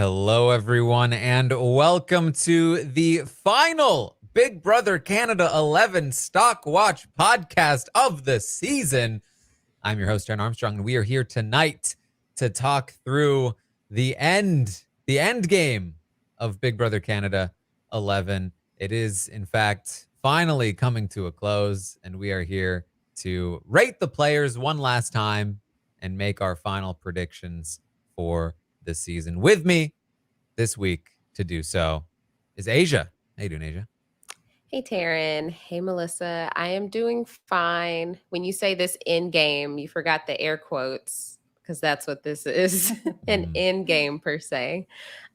Hello, everyone, and welcome to the final Big Brother Canada 11 Stock Watch podcast of the season. I'm your host, Taran Armstrong, and we are here tonight to talk through the end game of Big Brother Canada 11. It is, in fact, finally coming to a close, and we are here to rate the players one last time and make our final predictions for the season. With me this week to do so is Aysha. How you doing, Aysha? Hey, Taran. Hey, Melissa. I am doing fine. When you say this end game, you forgot the air quotes because that's what this is, an end game per se.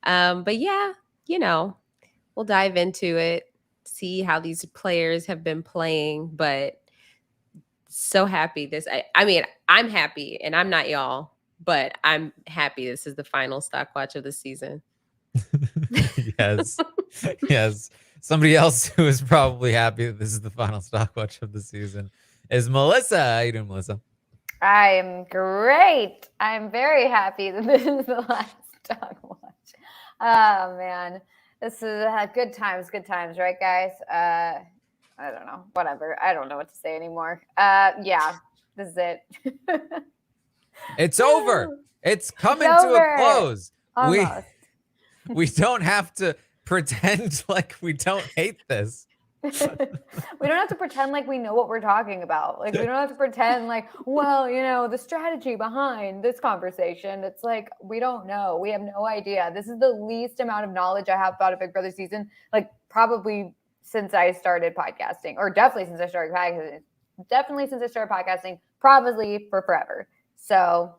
But yeah, we'll dive into it, see how these players have been playing. But so happy I'm happy, and I'm not y'all, but I'm happy this is the final stock watch of the season. Yes. Somebody else who is probably happy that this is the final stock watch of the season is Melissa. How you doing, Melissa? I'm great. I'm very happy that this is the last stock watch. Oh man, this is good times, right, guys? I don't know, whatever. I don't know what to say anymore. Yeah, this is it. It's over. It's coming to a close. Almost. We don't have to pretend like we don't hate this. We don't have to pretend like we know what we're talking about. Like, we don't have to pretend like, well, the strategy behind this conversation. It's like, we don't know. We have no idea. This is the least amount of knowledge I have about a Big Brother season, like probably since I started podcasting, or definitely since I started podcasting, probably for forever. So,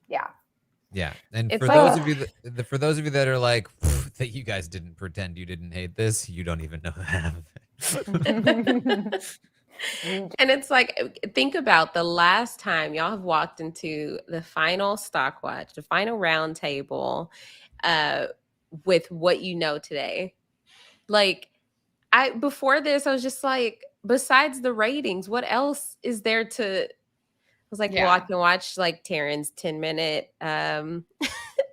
yeah. Yeah, and for those of you that are like that, you guys didn't pretend you didn't hate this. You don't even know half of it. And it's like, think about the last time y'all have walked into the final stock watch, the final roundtable, with what you know today. Like, before this, I was just like, besides the ratings, what else is there to? I was like, walk and watch like Taran's 10-minute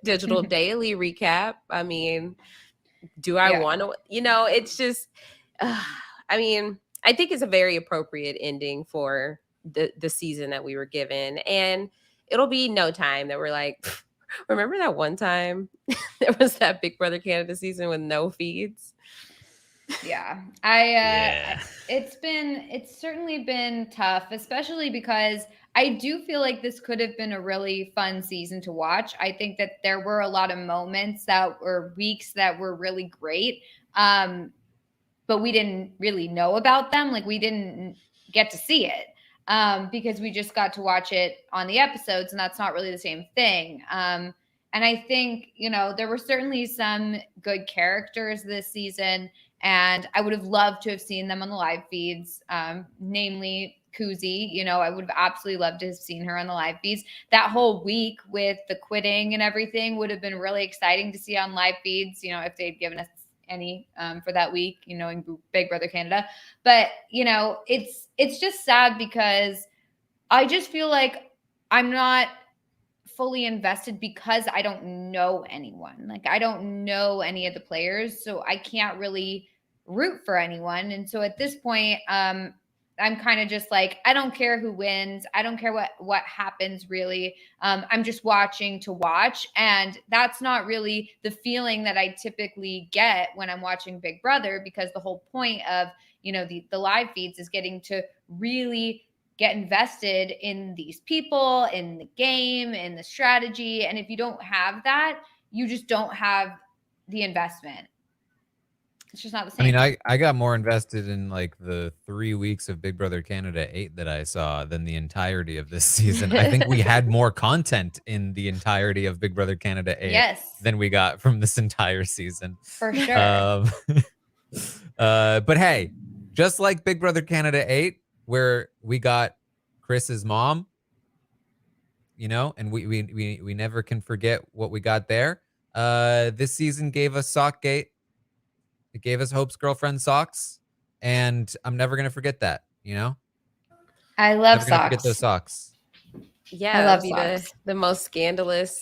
digital daily recap. I mean, do I want to? It's just, I mean, I think it's a very appropriate ending for the season that we were given. And it'll be no time that we're like, remember that one time there was that Big Brother Canada season with no feeds? Yeah. It's certainly been tough, especially because I do feel like this could have been a really fun season to watch. I think that there were a lot of moments weeks that were really great. But we didn't really know about them. Like, we didn't get to see it because we just got to watch it on the episodes, and that's not really the same thing. And I think, there were certainly some good characters this season, and I would have loved to have seen them on the live feeds, namely Kuzi. I would have absolutely loved to have seen her on the live feeds. That whole week with the quitting and everything would have been really exciting to see on live feeds, if they'd given us any for that week, in Big Brother Canada. But, it's just sad because I just feel like I'm not fully invested because I don't know anyone. Like, I don't know any of the players, so I can't really root for anyone. And so at this point, I'm kind of just like, I don't care who wins. I don't care what happens, really. I'm just watching to watch. And that's not really the feeling that I typically get when I'm watching Big Brother, because the whole point of, the live feeds is getting to really get invested in these people, in the game, in the strategy. And if you don't have that, you just don't have the investment. It's just not the same. I mean, I got more invested in like the 3 weeks of Big Brother Canada 8 that I saw than the entirety of this season. I think we had more content in the entirety of Big Brother Canada 8 than we got from this entire season. For sure. But hey, just like Big Brother Canada 8, where we got Chris's mom, and we never can forget what we got there. This season gave us Sockgate. It gave us Hope's girlfriend socks, and I'm never gonna forget that. I love never socks. Gonna forget those socks. Yeah, I love socks. The most scandalous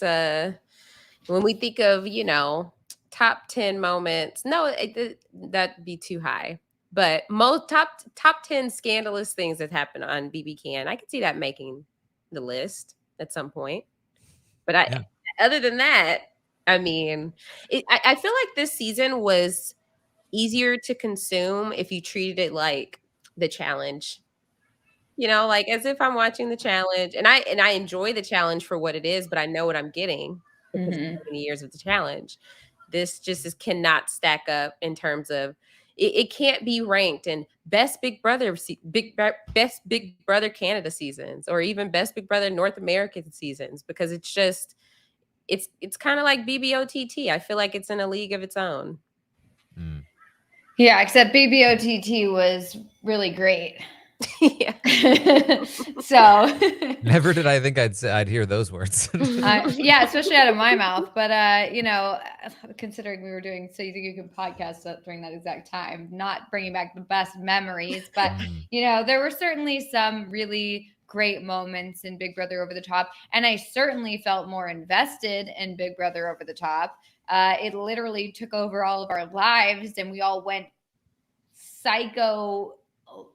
when we think of, top 10 moments, no, that'd be too high. But most top 10 scandalous things that happened on BBCAN, I could see that making the list at some point. But other than that, I mean, I feel like this season was easier to consume if you treated it like the challenge. Like as if I'm watching the challenge, and I enjoy the challenge for what it is, but I know what I'm getting because of so many years of the challenge. This just cannot stack up in terms of it can't be ranked in best best Big Brother Canada seasons, or even best Big Brother North American seasons, because it's kind of like BBOTT. I feel like it's in a league of its own. Yeah, except BBOTT was really great. Yeah. So never did I think I'd hear those words. Yeah, especially out of my mouth. But considering we were doing So You Think You Can podcast during that exact time, not bringing back the best memories, but there were certainly some really great moments in Big Brother Over the Top, and I certainly felt more invested in Big Brother Over the Top. It literally took over all of our lives, and we all went psycho,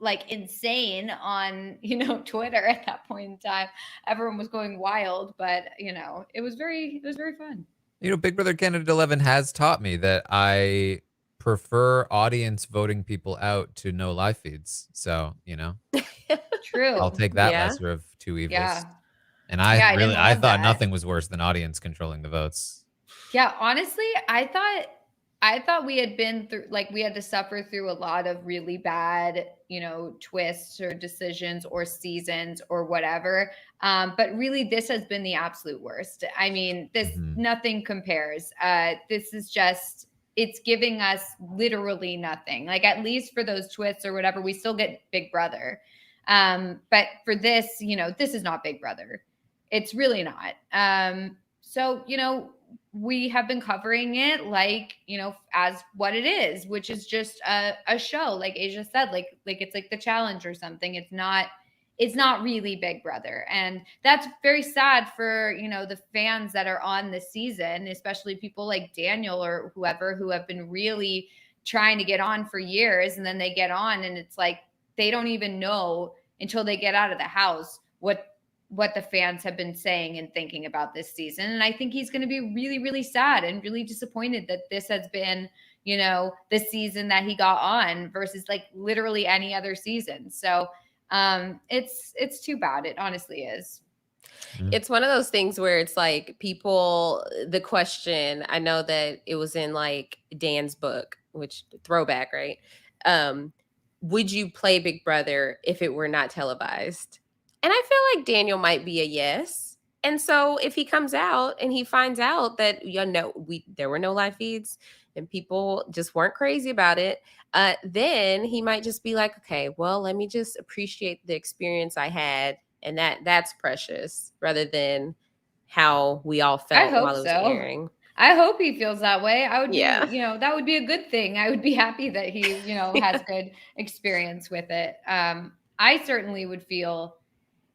like insane on Twitter at that point in time. Everyone was going wild, but it was very fun. Big Brother Canada 11 has taught me that I prefer audience voting people out to no live feeds. So, True. I'll take that lesser of two evils. Yeah. And I thought nothing was worse than audience controlling the votes. Yeah, honestly, I thought we had been through, like, we had to suffer through a lot of really bad, twists or decisions or seasons or whatever. But really, this has been the absolute worst. I mean, nothing compares. This is just, it's giving us literally nothing. Like, at least for those twists or whatever, we still get Big Brother. But for this, this is not Big Brother. It's really not. So, we have been covering it like, as what it is, which is just a show. Like Aysha said, like it's like the challenge or something. It's not really Big Brother. And that's very sad for, the fans that are on this season, especially people like Daniel or whoever who have been really trying to get on for years. And then they get on and it's like, they don't even know until they get out of the house what the fans have been saying and thinking about this season. And I think he's going to be really, really sad and really disappointed that this has been, the season that he got on versus like literally any other season. So it's too bad. It honestly is. It's one of those things where it's like the question, I know that it was in like Dan's book, which throwback, right? Would you play Big Brother if it were not televised? And I feel like Daniel might be a yes. And so if he comes out and he finds out that, there were no live feeds and people just weren't crazy about it, then he might just be like, okay, well, let me just appreciate the experience I had. And that's precious rather than how we all felt while it was airing. I hope he feels that way. I would be, that would be a good thing. I would be happy that he, has good experience with it. I certainly would feel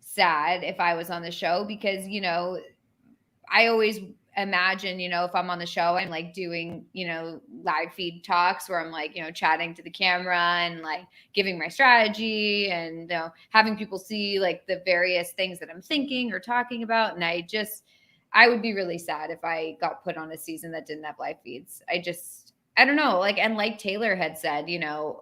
sad if I was on the show because, I always imagine, if I'm on the show, I'm like doing, live feed talks where I'm like, chatting to the camera and like giving my strategy and having people see like the various things that I'm thinking or talking about. And I would be really sad if I got put on a season that didn't have live feeds. I don't know, and like Taylor had said,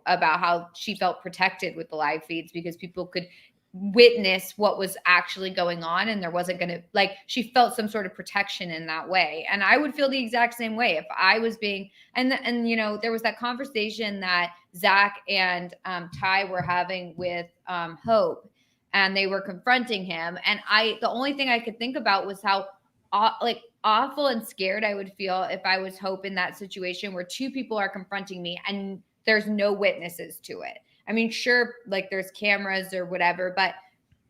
about how she felt protected with the live feeds because people could witness what was actually going on and there wasn't going to, like, she felt some sort of protection in that way. And I would feel the exact same way if I was being, and there was that conversation that Zach and Ty were having with Hope, and they were confronting him. And the only thing I could think about was how awful and scared I would feel if I was Hope in that situation where two people are confronting me and there's no witnesses to it. I mean, sure, like there's cameras or whatever, but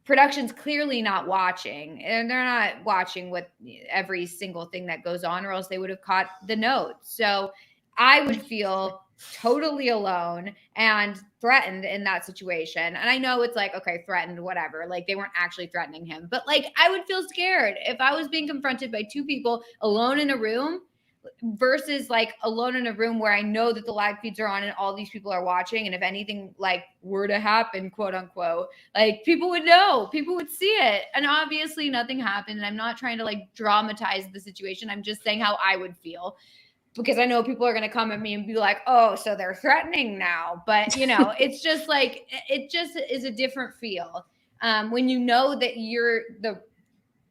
production's clearly not watching, and they're not watching what every single thing that goes on, or else they would have caught the note. So I would feel totally alone and threatened in that situation. And I know it's like, okay, threatened, whatever. Like they weren't actually threatening him, but like I would feel scared if I was being confronted by two people alone in a room versus like alone in a room where I know that the live feeds are on and all these people are watching. And if anything like were to happen, quote unquote, like people would know, people would see it. And obviously nothing happened. And I'm not trying to like dramatize the situation. I'm just saying how I would feel, because I know people are going to come at me and be like, oh, so they're threatening now. But, you know, it's just like, it just is a different feel. When you know that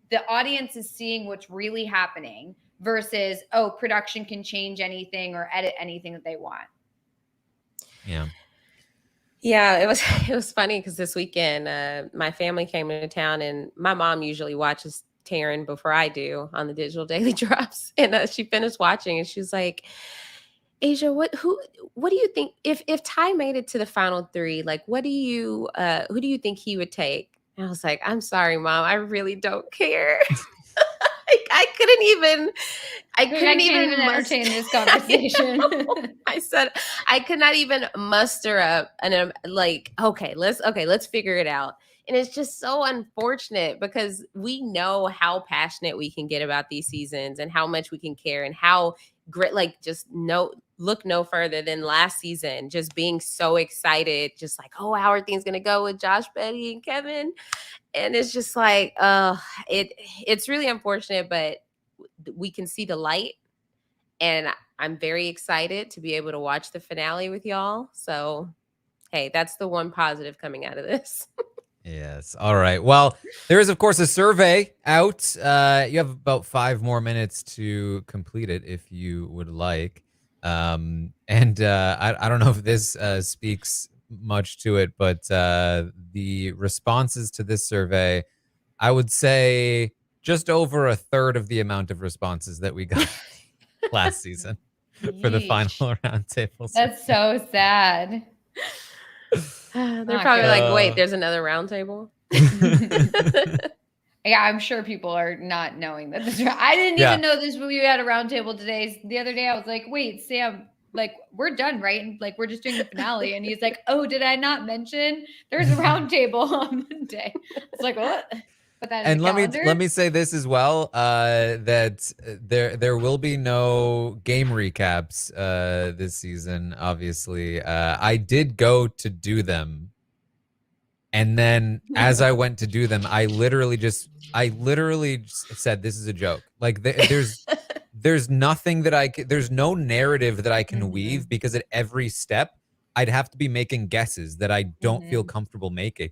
the audience is seeing what's really happening versus, oh, production can change anything or edit anything that they want. Yeah. Yeah, it was funny because this weekend, my family came into town, and my mom usually watches Taran before I do on the digital daily drops. And she finished watching, and she was like, Aysha, what do you think if Ty made it to the final three? Like, who do you think he would take? And I was like, I'm sorry, Mom, I really don't care. I couldn't even entertain this conversation. I said I could not even muster up and like, let's figure it out. And it's just so unfortunate because we know how passionate we can get about these seasons and how much we can care and how great, like look no further than last season, just being so excited, just like, oh, how are things going to go with Josh, Betty, and Kevin? And it's just like, it's really unfortunate, but we can see the light. And I'm very excited to be able to watch the finale with y'all. So, hey, that's the one positive coming out of this. Yes. All right. Well, there is, of course, a survey out. You have about 5 more minutes to complete it if you would like. I don't know if this speaks much to it, but the responses to this survey, I would say just over a third of the amount of responses that we got last season for the final roundtable. That's so sad. They're probably like, wait, there's another roundtable? Yeah, I'm sure people are not knowing that this. I didn't even know this when we had a roundtable today. The other day, I was like, wait, Sam, like, we're done, right? And like, we're just doing the finale. And he's like, oh, did I not mention there's a roundtable on Monday? It's like, what? And let me say this as well, that there will be no game recaps this season. Obviously, I did go to do them, and then as I went to do them, I literally just said, "This is a joke." Like there's nothing that there's no narrative that I can weave, because at every step I'd have to be making guesses that I don't feel comfortable making,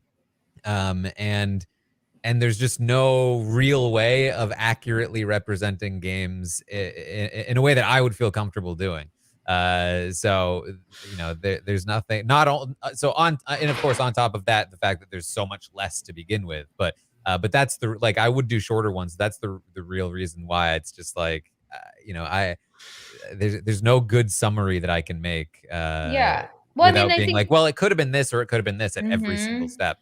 and there's just no real way of accurately representing games in a way that I would feel comfortable doing. So, you know, there's nothing, not all. So and of course, on top of that, the fact that there's so much less to begin with. But that's I would do shorter ones. That's the real reason why. It's just like, you know, there's no good summary that I can make. Well, without being like, well, it could have been this or it could have been this at every single step.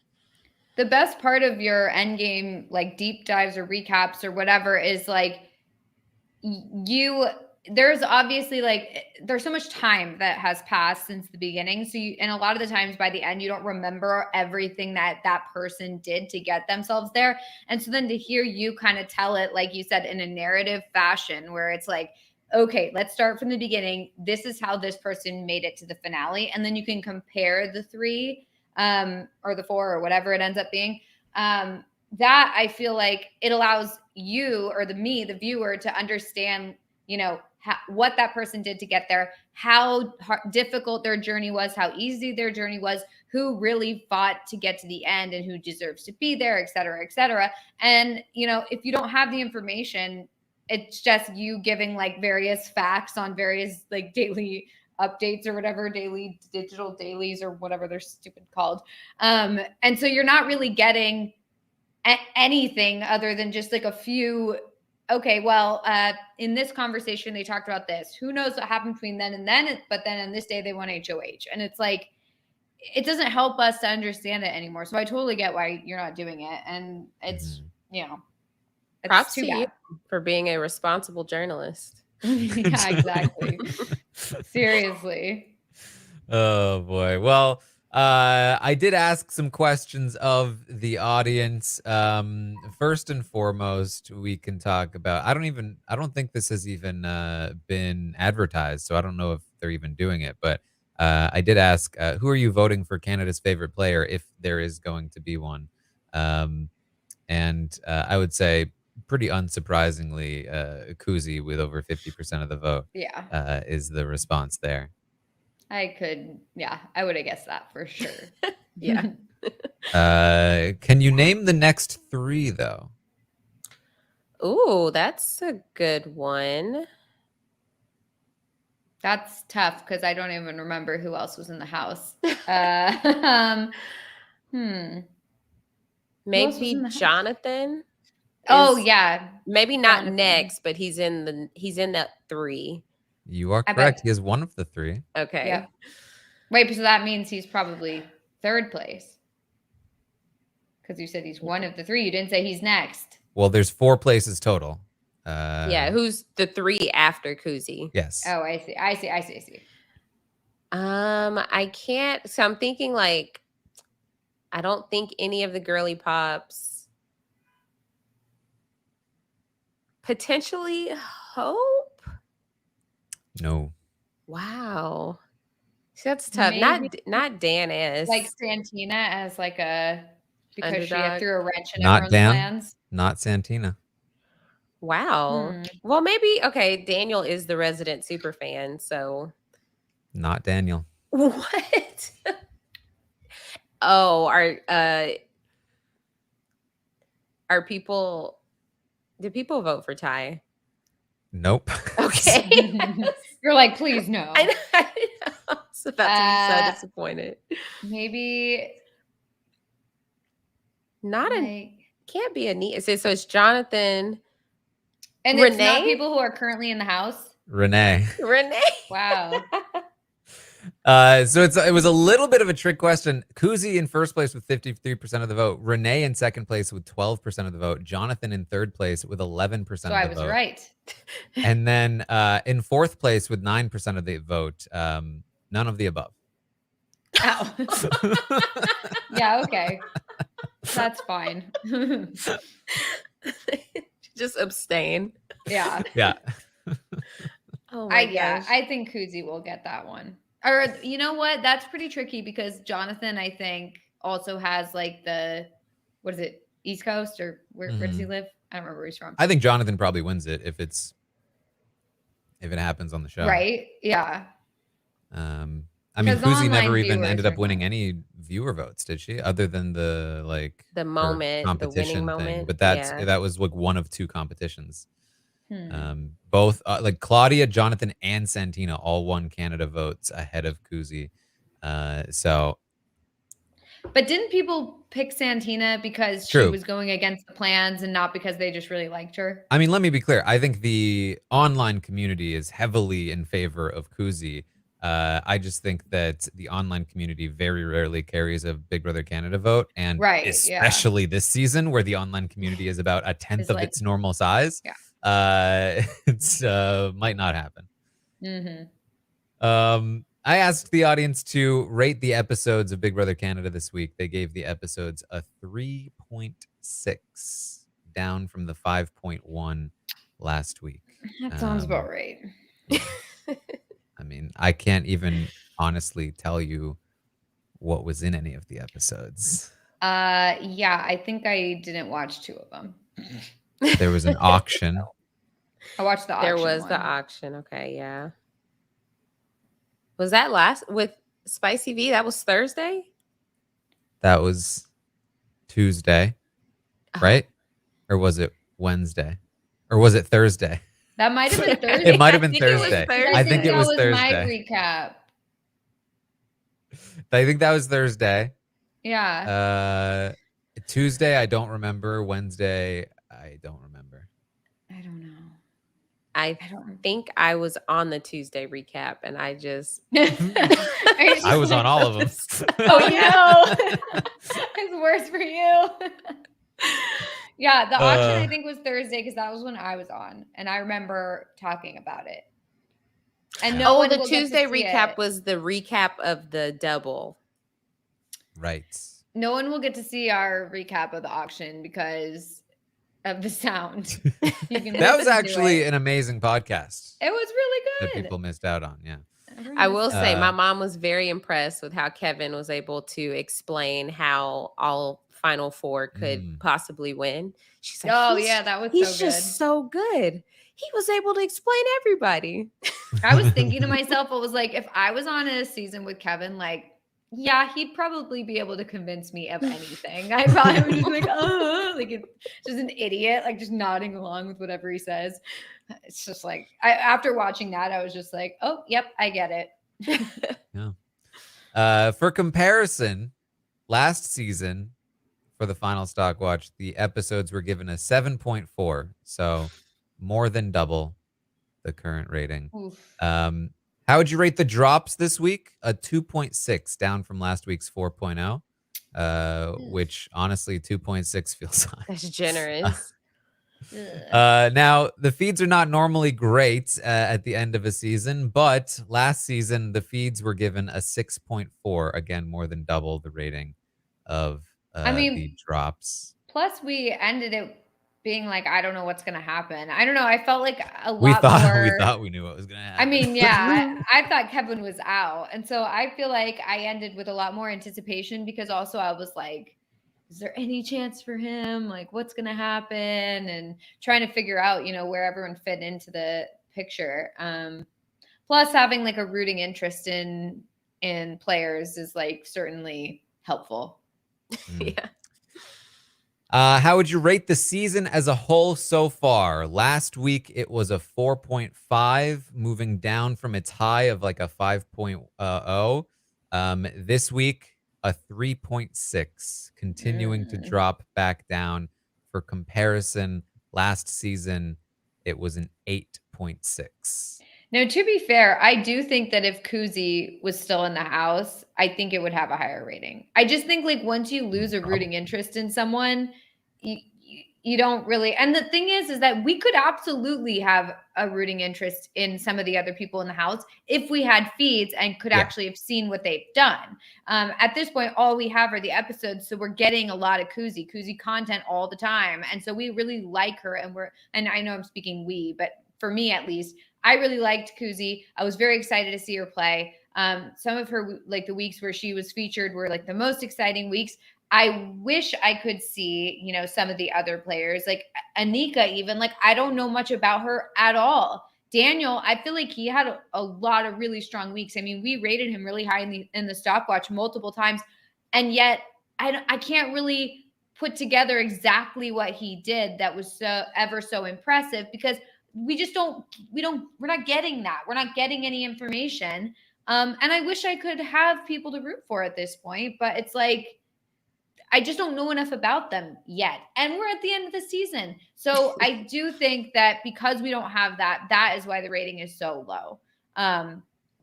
The best part of your endgame, like deep dives or recaps or whatever, is like there's obviously there's so much time that has passed since the beginning. So and a lot of the times by the end, you don't remember everything that person did to get themselves there. And so then to hear you kind of tell it, like you said, in a narrative fashion, where it's like, okay, let's start from the beginning. This is how this person made it to the finale. And then you can compare the 3 or the 4 or whatever it ends up being. That I feel like it allows you or the viewer to understand, you know, what that person did to get there, how difficult their journey was, how easy their journey was, who really fought to get to the end and who deserves to be there, et cetera, et cetera. And, you know, if you don't have the information, it's just you giving like various facts on various like daily updates or whatever, daily digital dailies or whatever they're stupid called. And so you're not really getting anything other than just like a few, okay, well, in this conversation, they talked about this. Who knows what happened between then and then, but then on this day, they won HOH. And it's like, it doesn't help us to understand it anymore. So I totally get why you're not doing it. And it's, you know, it's props to you for being a responsible journalist. Yeah, exactly. Seriously. Oh boy. Well, I did ask some questions of the audience. First and foremost, we can talk about. I don't think this has even been advertised, so I don't know if they're even doing it. But I did ask, who are you voting for Canada's favorite player, if there is going to be one? And I would say, pretty unsurprisingly, Kuzi with over 50% of the vote Yeah. is the response there. I would have guessed that for sure. Yeah. Can you name the next three, though? Ooh, that's a good one. That's tough because I don't even remember who else was in the house. Maybe Jonathan. Oh yeah. Maybe not Jonathan. next, but he's in that 3. You are correct. He is one of the three. Okay. Yep. Wait, so that means he's probably third place. Because you said he's one of the 3. You didn't say he's next. Well, there's 4 places total. Yeah, who's the 3 after Kuzi? Yes. Oh, I see. I can't. So I'm thinking like, I don't think any of the girly pops. Potentially Hope? No. Wow. That's tough. Maybe Not Dan as like Santina as like a because underdog. she threw a wrench in Not everyone's Dan. plans. Not Santina. Wow. Well, maybe okay. Daniel is the resident super fan, so Not Daniel. what? Oh, are people? Did people vote for Ty? Nope. Okay. You're like, please no. I know. I was about to be so disappointed. Maybe not can't be Anita. So it's Jonathan. And Renee? It's not people who are currently in the house. Renee. Wow. So it was a little bit of a trick question. Kuzi in first place with 53% of the vote. Renee in second place with 12% of the vote. Jonathan in third place with 11% of the vote. So I was right. And then in fourth place with 9% of the vote, none of the above. Oh. Yeah, okay. That's fine. Just abstain. Yeah. Yeah. Oh my gosh. gosh. I think Kuzi will get that one. Or you know what? That's pretty tricky because Jonathan, I think, also has like what is it? East Coast or where does he live? I don't remember where he's from. I think Jonathan probably wins it if it happens on the show. Right? Yeah. I mean, Kuzi never even ended up winning any viewer votes, did she? Other than the competition the winning thing. moment. But that was like one of 2 competitions. Both like Claudia, Jonathan, and Santina all won Canada votes ahead of Kuzi. But didn't people pick Santina because she was going against the plans and not because they just really liked her? I mean, let me be clear. I think the online community is heavily in favor of Kuzi. I just think that the online community very rarely carries a Big Brother Canada vote. And especially this season where the online community is about 1/10 of its normal size. Yeah. It's might not happen. I asked the audience to rate the episodes of Big Brother Canada this week. They gave the episodes a 3.6, down from the 5.1 last week. That sounds about right. I mean, I can't even honestly tell you what was in any of the episodes. Yeah, I think I didn't watch 2 of them. There was an auction. I watched the auction. There was the auction. Okay, yeah. Was that with Spicy V? That was Thursday? That was Tuesday, right? Or was it Wednesday? Or was it Thursday? That might have been Thursday. It might have been Thursday. I think it was Thursday. My recap. I think that was Thursday. Yeah. Tuesday, I don't remember. Wednesday, I don't remember. I don't know. I think I was on the Tuesday recap, and I just I was on all of them. Oh no, it's worse for you. Yeah, the auction I think was Thursday because that was when I was on, and I remember talking about it. And Yeah. no Oh, one the will get to Tuesday see recap it. was the recap of the double. Right. No one will get to see our recap of the auction because of the sound. You can That was listen to actually it. an amazing podcast It was really that good. people missed out on. Yeah. I will say my Uh, mom was very impressed with how Kevin was able to explain how all Final Four could possibly win. She's like, Oh, yeah, that was he's so just good. so good. He was able to explain everybody. I was thinking to myself, I was like, if I was on a season with Kevin, like, yeah, he'd probably be able to convince me of anything. I probably would just be like, like just an idiot, like just nodding along with whatever he says. It's just like, after watching that, I was just like, oh, yep, I get it. Yeah. For comparison, last season for the final stock watch, the episodes were given a 7.4, so more than double the current rating. Oof. How would you rate the drops this week? A 2.6, down from last week's 4.0, which honestly 2.6 feels high. That's generous. Now, the feeds are not normally great at the end of a season, but last season the feeds were given a 6.4, again more than double the rating of the drops. Plus we ended it being like, I don't know what's gonna happen. I don't know. I felt like a lot We more. thought we knew what was gonna happen. I mean, yeah, I thought Kevin was out, and so I feel like I ended with a lot more anticipation because also I was like, is there any chance for him? Like, what's gonna happen? And trying to figure out, where everyone fit into the picture. Plus, having like a rooting interest in players is like certainly helpful. Yeah. How would you rate the season as a whole so far? Last week, it was a 4.5, moving down from its high of like a 5.0. This week, a 3.6, continuing to drop back down. For comparison, last season, it was an 8.6. Now, to be fair, I do think that if Kuzi was still in the house, I think it would have a higher rating. I just think like once you lose a rooting interest in someone, you don't really. And the thing is that we could absolutely have a rooting interest in some of the other people in the house if we had feeds and could actually have seen what they've done. At this point, all we have are the episodes, so we're getting a lot of Kuzi content all the time, and so we really like her. And I know I'm speaking we, but for me at least, I really liked Kuzi. I was very excited to see her play. Some of her, like the weeks where she was featured were like the most exciting weeks. I wish I could see, some of the other players like Anika, even like, I don't know much about her at all. Daniel, I feel like he had a lot of really strong weeks. I mean, we rated him really high in the stopwatch multiple times. And yet I can't really put together exactly what he did that was so impressive because we're not getting that. We're not getting any information. And I wish I could have people to root for at this point, but it's like, I just don't know enough about them yet. And we're at the end of the season. So I do think that because we don't have that is why the rating is so low. I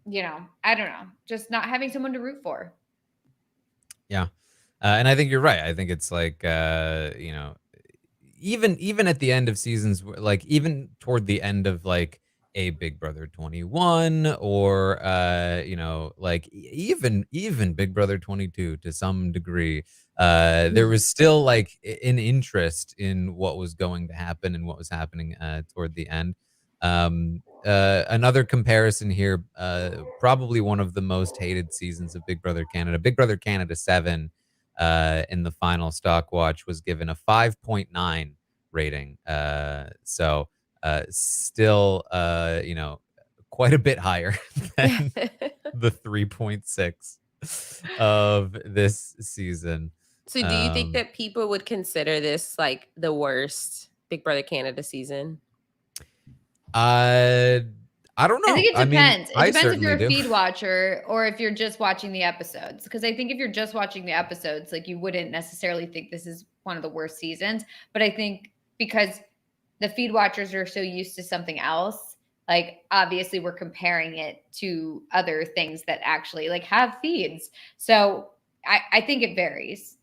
don't know, just not having someone to root for. Yeah. And I think you're right. I think it's like, even at the end of seasons, like even toward the end of like a Big Brother 21 or, like even Big Brother 22 to some degree, there was still like an interest in what was going to happen and what was happening toward the end. Another comparison here, probably one of the most hated seasons of Big Brother Canada 7, in the final stock watch was given a 5.9 rating. So still, quite a bit higher than the 3.6 of this season. So do you think that people would consider this like the worst Big Brother Canada season? I don't know. I think it depends. I It depends if you're a certainly do. feed watcher or if you're just watching the episodes. Because I think if you're just watching the episodes, like you wouldn't necessarily think this is one of the worst seasons. But I think because the feed watchers are so used to something else, like obviously we're comparing it to other things that actually like have feeds. So I think it varies.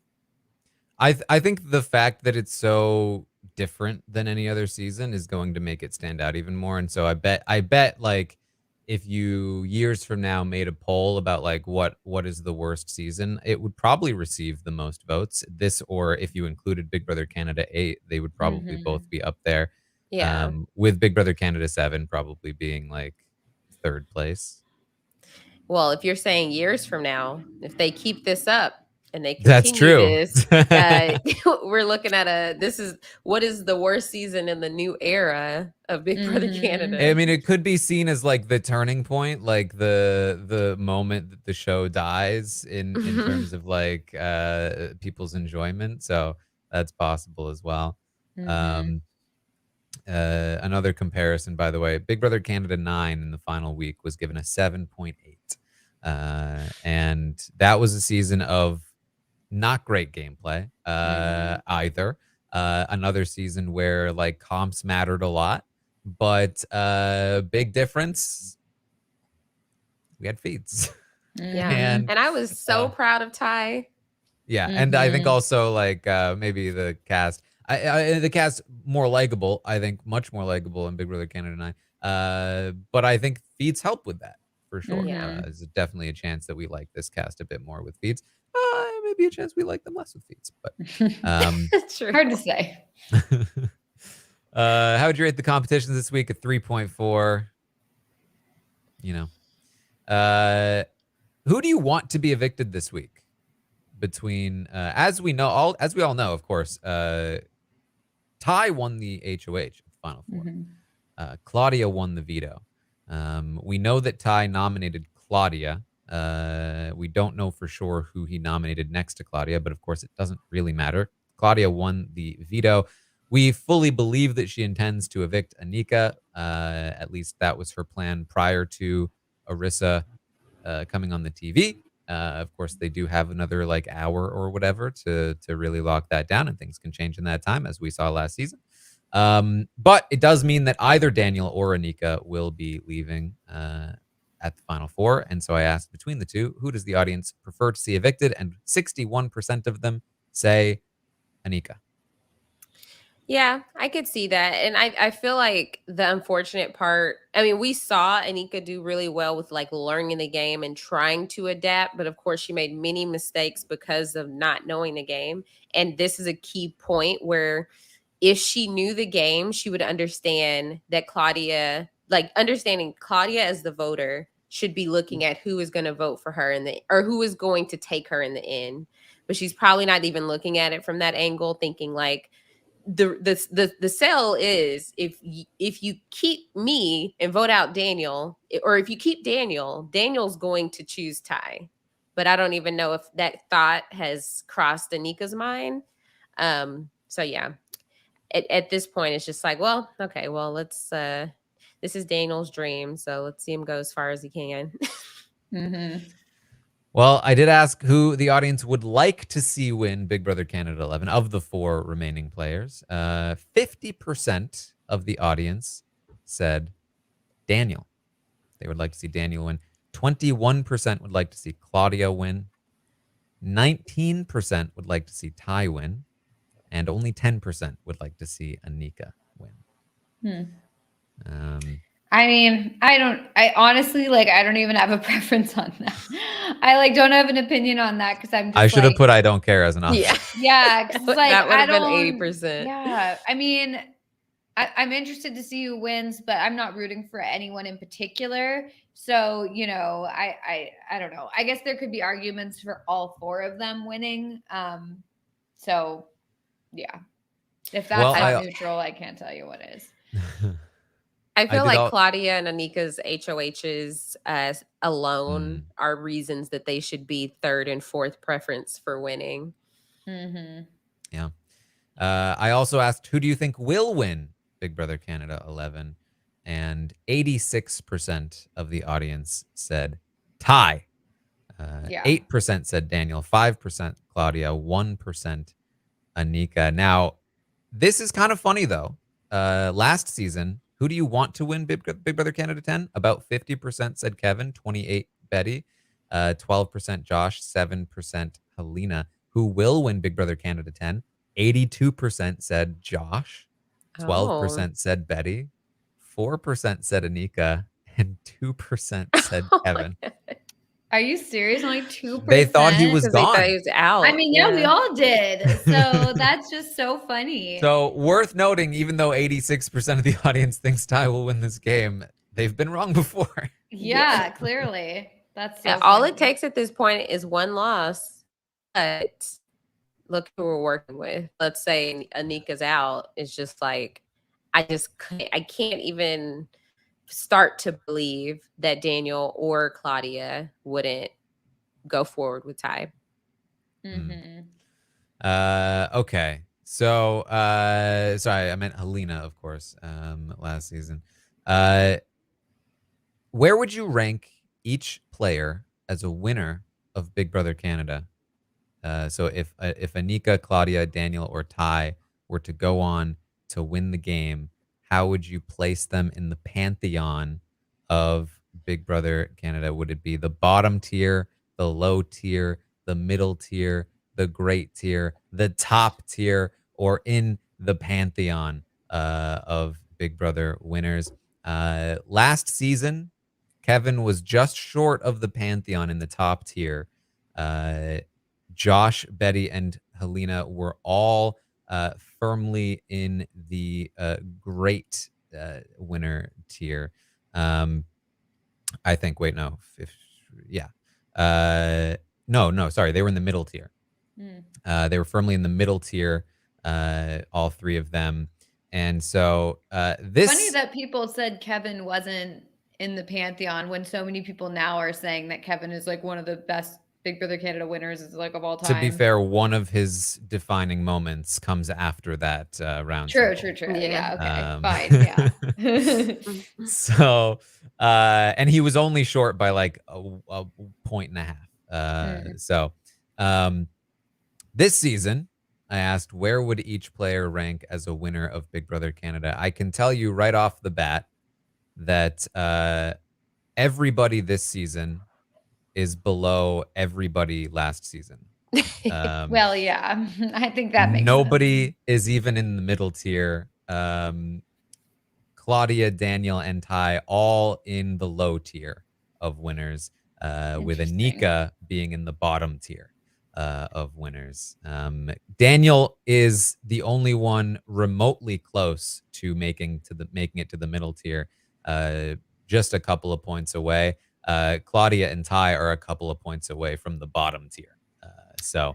I think the fact that it's so different than any other season is going to make it stand out even more. And so I bet like if you years from now made a poll about like what is the worst season, it would probably receive the most votes. This, or if you included Big Brother Canada 8, they would probably both be up there. Yeah. With Big Brother Canada 7 probably being like third place. Well, if you're saying years from now, if they keep this up and they That's continue true. this, we're looking at what is the worst season in the new era of Big Brother Canada? I mean, it could be seen as like the turning point, like the moment that the show dies in terms of like people's enjoyment. So that's possible as well. Another comparison, by the way, Big Brother Canada 9 in the final week was given a 7.8. And that was a season of not great gameplay either. Another season where like comps mattered a lot, but big difference, we had feeds. Yeah. And I was so proud of Ty. Yeah. And I think also like maybe the cast, the cast more likable, I think much more likable in Big Brother Canada 9. But I think feeds help with that for sure. There's definitely a chance that we like this cast a bit more with feeds. Maybe a chance we like them less with feeds, but True. Hard to say. How would you rate the competitions this week? A 3.4. You know, who do you want to be evicted this week? Between as we all know, of course, Ty won the HOH at the final four. Claudia won the veto. We know that Ty nominated Claudia. We don't know for sure who he nominated next to Claudia, but of course it doesn't really matter. Claudia won the veto. We fully believe that she intends to evict Anika. At least that was her plan prior to Arissa coming on the TV. Of course, they do have another like hour or whatever to really lock that down, and things can change in that time, as we saw last season. But it does mean that either Daniel or Anika will be leaving at the final four. And so I asked between the two, who does the audience prefer to see evicted? And 61% of them say Anika. Yeah, I could see that. And I feel like the unfortunate part, I mean, we saw Anika do really well with like learning the game and trying to adapt. But of course, she made many mistakes because of not knowing the game. And this is a key point where if she knew the game, she would understand that Claudia, like understanding Claudia as the voter, should be looking at who is going to vote for her or who is going to take her in the end. But she's probably not even looking at it from that angle, thinking like the sell is if you keep me and vote out Daniel, or if you keep Daniel's going to choose Ty. But I don't even know if that thought has crossed Anika's mind. So yeah. At this point, it's just like, well, okay, well, let's, this is Daniel's dream, so let's see him go as far as he can. Well, I did ask who the audience would like to see win Big Brother Canada 11 of the 4 remaining players. 50% of the audience said Daniel. They would like to see Daniel win. 21% would like to see Claudia win. 19% would like to see Ty win. And only 10% would like to see Anika win. I mean, I honestly, like, I don't even have a preference on that. I like don't have an opinion on that because I'm just I should have put I don't care as an option. Yeah. Cause like, that would have been 80%. Yeah. I mean, I'm interested to see who wins, but I'm not rooting for anyone in particular. So, you know, I don't know. I guess there could be arguments for all 4 of them winning. So yeah, if that's not neutral, I can't tell you what is. I feel like Claudia and Anika's HOHs alone are reasons that they should be 3rd and 4th preference for winning. Yeah. I also asked, who do you think will win Big Brother Canada 11? And 86% of the audience said Ty. 8% said Daniel, 5% Claudia, 1% Anika. Now, this is kind of funny, though. Last season, who do you want to win Big Brother Canada 10? About 50% said Kevin, 28% Betty, 12% Josh, 7% Helena. Who will win Big Brother Canada 10? 82% said Josh, 12% said Betty, 4% said Anika, and 2% said Oh my Kevin. God. Are you serious? Only 2%? They thought he was 'Cause they thought gone. he was out. I mean, yeah, we all did. So that's just so funny. So worth noting, even though 86% of the audience thinks Ty will win this game, they've been wrong before. Yeah, clearly. That's so And all funny. it takes at this point is one loss. But look who we're working with. Let's say Anika's out. It's just like I can't even start to believe that Daniel or Claudia wouldn't go forward with Ty. Mhm. Okay. So sorry, I meant Helena, of course, last season. Where would you rank each player as a winner of Big Brother Canada? So if Anika, Claudia, Daniel, or Ty were to go on to win the game, how would you place them in the pantheon of Big Brother Canada? Would it be the bottom tier, the low tier, the middle tier, the great tier, the top tier, or in the pantheon of Big Brother winners? Last season, Kevin was just short of the pantheon in the top tier. Josh, Betty, and Helena were all firmly in the great winner tier. I think. Wait, no. Yeah. No. Sorry, they were in the middle tier. They were firmly in the middle tier. All three of them. And so this. Funny that people said Kevin wasn't in the pantheon when so many people now are saying that Kevin is like one of the best Big Brother Canada winners is like of all time. To be fair, one of his defining moments comes after that round. True. Yeah. Okay. Fine. Yeah. So, and he was only short by like a point and a half. So, this season, I asked where would each player rank as a winner of Big Brother Canada. I can tell you right off the bat that everybody this season is below everybody last season. Well, yeah, I think that makes nobody sense. is even in the middle tier. Claudia, Daniel, and Ty all in the low tier of winners, with Anika being in the bottom tier of winners. Daniel is the only one remotely close to making it to the middle tier, just a couple of points away. Claudia and Ty are a couple of points away from the bottom tier. Yeah,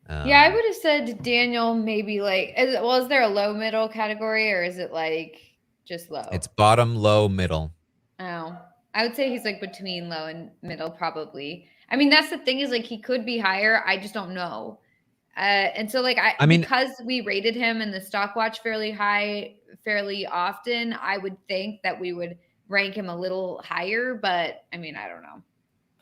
I would have said Daniel maybe like, is there a low middle category or is it like just low? It's bottom, low, middle. Oh, I would say he's like between low and middle probably. I mean, that's the thing is like he could be higher. I just don't know. And so like I mean, because we rated him in the stock watch fairly high, fairly often, I would think that we would rank him a little higher, but I mean, I don't know.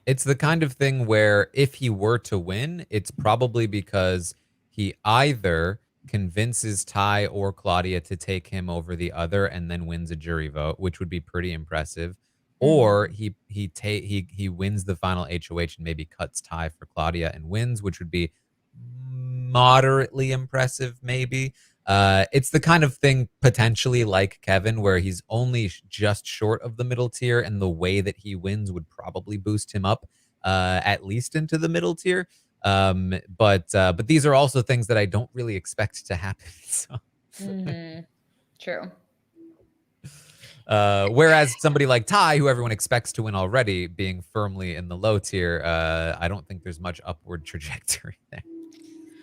It's the kind of thing where if he were to win, it's probably because he either convinces Ty or Claudia to take him over the other and then wins a jury vote, which would be pretty impressive, or he wins the final HOH and maybe cuts Ty for Claudia and wins, which would be moderately impressive, maybe. It's the kind of thing potentially like Kevin, where he's only just short of the middle tier, and the way that he wins would probably boost him up at least into the middle tier. But these are also things that I don't really expect to happen. So. True. Whereas somebody like Ty, who everyone expects to win already, being firmly in the low tier, I don't think there's much upward trajectory there.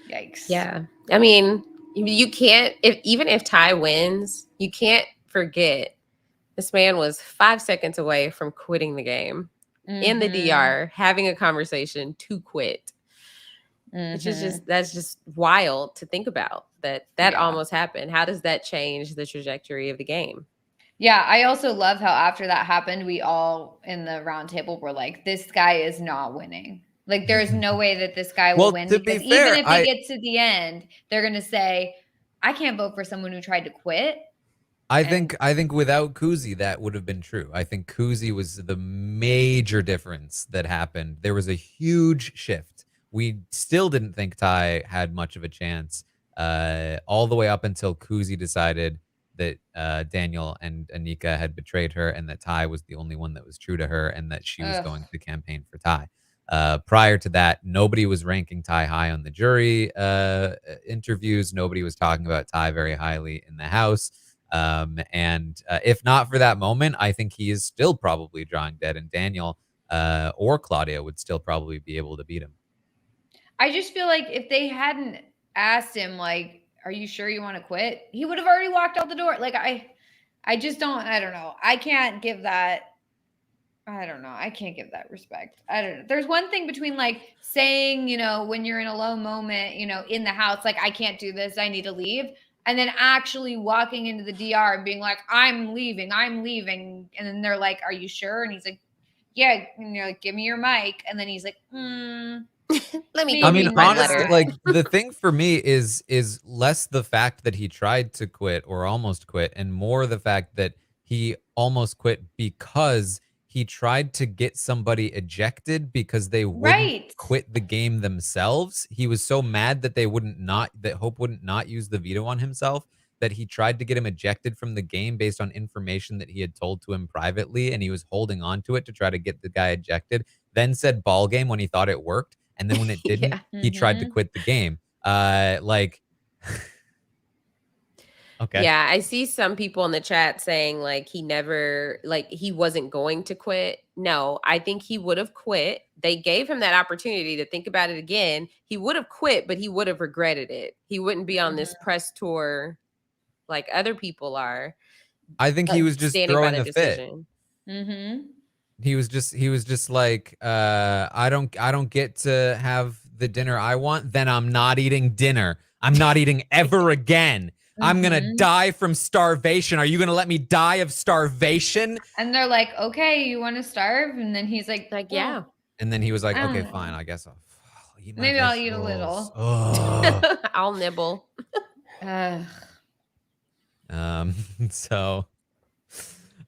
Yikes. Yeah. I mean, you can't, even if Ty wins, you can't forget this man was 5 seconds away from quitting the game in the DR, having a conversation to quit. Which is that's just wild to think about that almost happened. How does that change the trajectory of the game? Yeah, I also love how after that happened, we all in the round table were like, this guy is not winning. Like, there's no way that this guy will win. Because even if they get to the end, they're going to say, I can't vote for someone who tried to quit. I think without Kuzi, that would have been true. I think Kuzi was the major difference that happened. There was a huge shift. We still didn't think Ty had much of a chance all the way up until Kuzi decided, that Daniel and Anika had betrayed her, and that Ty was the only one that was true to her, and that she was going to campaign for Ty. Prior to that, nobody was ranking Ty high on the jury interviews. Nobody was talking about Ty very highly in the House. And if not for that moment, I think he is still probably drawing dead, and Daniel or Claudia would still probably be able to beat him. I just feel like if they hadn't asked him, like, are you sure you want to quit? He would have already walked out the door. Like, I just don't, I don't know. I can't give that. I don't know. I can't give that respect. I don't know. There's one thing between like saying, you know, when you're in a low moment, you know, in the house, like, I can't do this, I need to leave. And then actually walking into the DR and being like, I'm leaving. And then they're like, are you sure? And he's like, yeah. And you're like, give me your mic. And then he's like, Let me. I mean, honestly, letter. like the thing for me is less the fact that he tried to quit or almost quit, and more the fact that he almost quit because he tried to get somebody ejected because they wouldn't quit the game themselves. He was so mad that that Hope wouldn't not use the veto on himself, that he tried to get him ejected from the game based on information that he had told to him privately, and he was holding on to it to try to get the guy ejected. Then said ball game when he thought it worked, and then when it didn't, he tried to quit the game. Like, okay. Yeah, I see some people in the chat saying like he wasn't going to quit. No, I think he would have quit. They gave him that opportunity to think about it again. He would have quit, but he would have regretted it. He wouldn't be on this press tour like other people are. I think he was just throwing a fit. He was just like, I don't get to have the dinner I want, then I'm not eating dinner. I'm not eating ever again. I'm going to die from starvation. Are you going to let me die of starvation? And they're like, okay, you want to starve? And then he's like, yeah. And then he was like, okay, fine. I guess I'll eat my Maybe vegetables. I'll eat a little. I'll nibble. So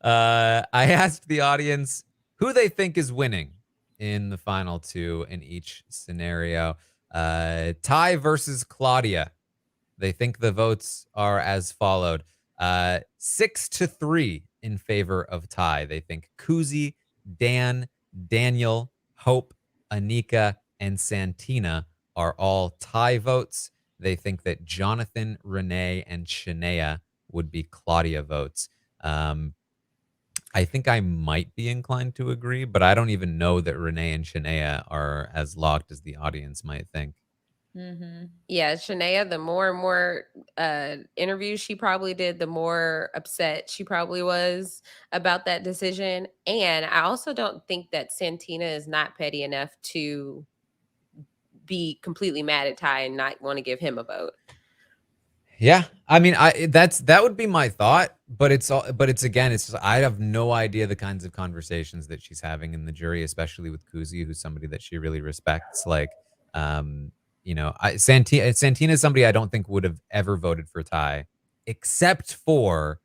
I asked the audience who they think is winning in the final two in each scenario. Ty versus Claudia. They think the votes are as followed. 6-3 in favor of Ty. They think Kuzi, Dan, Daniel, Hope, Anika, and Santina are all Ty votes. They think that Jonathan, Renee, and Shania would be Claudia votes. I think I might be inclined to agree, but I don't even know that Renee and Shania are as locked as the audience might think. Yeah, Shania, the more and more interviews she probably did, the more upset she probably was about that decision. And I also don't think that Santina is not petty enough to be completely mad at Ty and not want to give him a vote. Yeah, I mean, that would be my thought, but it's again, it's just, I have no idea the kinds of conversations that she's having in the jury, especially with Kuzi, who's somebody that she really respects. Like, you know, Santina is somebody I don't think would have ever voted for Ty, except for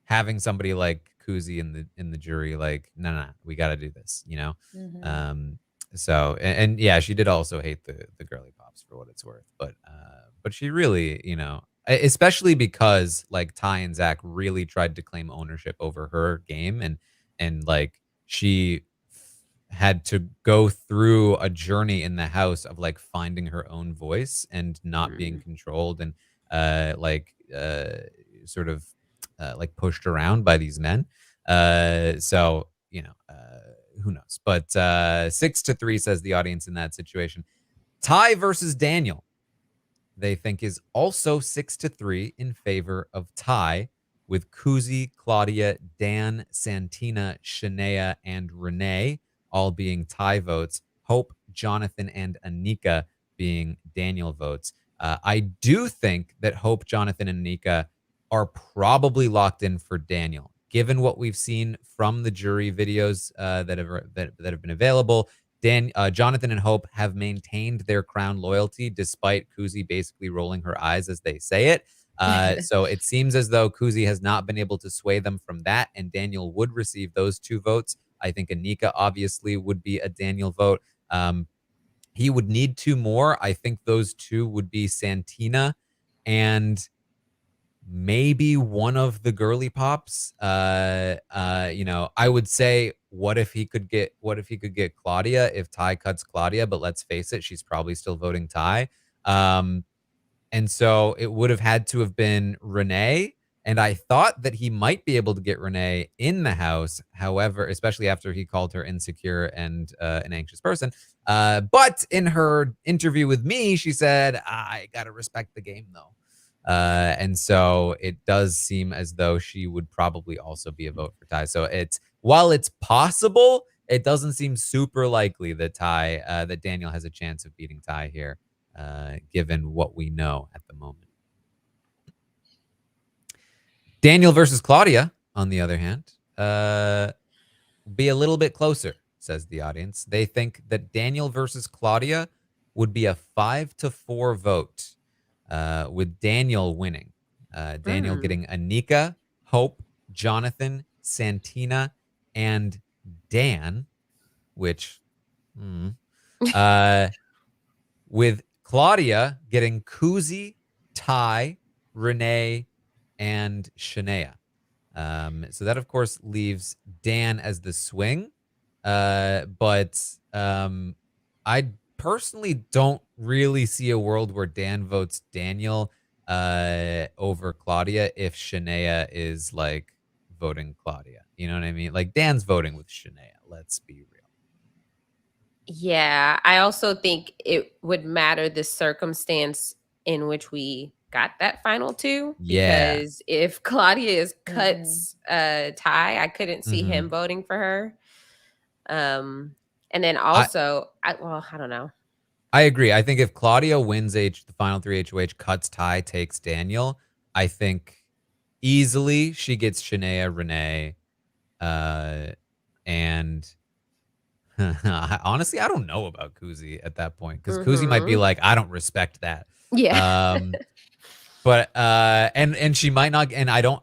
having somebody like Kuzi in the jury. Like, no, we got to do this, you know. So and yeah, she did also hate the girly pops for what it's worth, but she really, you know, especially because like Ty and Zach really tried to claim ownership over her game, and like she had to go through a journey in the house of like finding her own voice and not being controlled and sort of like pushed around by these men. So, you know, who knows? But 6-3 says the audience in that situation. Ty versus Daniel, they think, is also 6-3 in favor of Ty, with Kuzi, Claudia, Dan, Santina, Shania, and Renee all being Ty votes. Hope, Jonathan, and Anika being Daniel votes. I do think that Hope, Jonathan, and Anika are probably locked in for Daniel, given what we've seen from the jury videos that have been available. Jonathan and Hope have maintained their crown loyalty despite Kuzi basically rolling her eyes as they say it. So it seems as though Kuzi has not been able to sway them from that, and Daniel would receive those two votes. I think Anika obviously would be a Daniel vote. He would need two more. I think those two would be Santina and maybe one of the girly pops. You know, I would say, what if he could get Claudia if Ty cuts Claudia? But let's face it, she's probably still voting Ty. And so it would have had to have been Renee. And I thought that he might be able to get Renee in the house. However, especially after he called her insecure and an anxious person. But in her interview with me, she said, I got to respect the game, though. And so it does seem as though she would probably also be a vote for Ty. So while it's possible, it doesn't seem super likely that that Daniel has a chance of beating Ty here. Given what we know at the moment. Daniel versus Claudia, on the other hand, be a little bit closer, says the audience. They think that Daniel versus Claudia would be a 5-4 vote, with Daniel winning. Daniel getting Anika, Hope, Jonathan, Santina, and Dan, which, with Claudia getting Kuzi, Ty, Renee, and Shania. So that, of course, leaves Dan as the swing. But I personally don't really see a world where Dan votes Daniel over Claudia if Shania is like voting Claudia. You know what I mean? Like, Dan's voting with Shania. Let's be real. Yeah, I also think it would matter the circumstance in which we got that final two. Yeah. Because if Claudia cuts Ty, I couldn't see him voting for her. And then also, I don't know. I agree. I think if Claudia wins the final 3 HOH, cuts Ty, takes Daniel, I think easily she gets Shania, Renee, and honestly, I don't know about Kuzi at that point, because Kuzi might be like, I don't respect that. Yeah. But and she might not, and I don't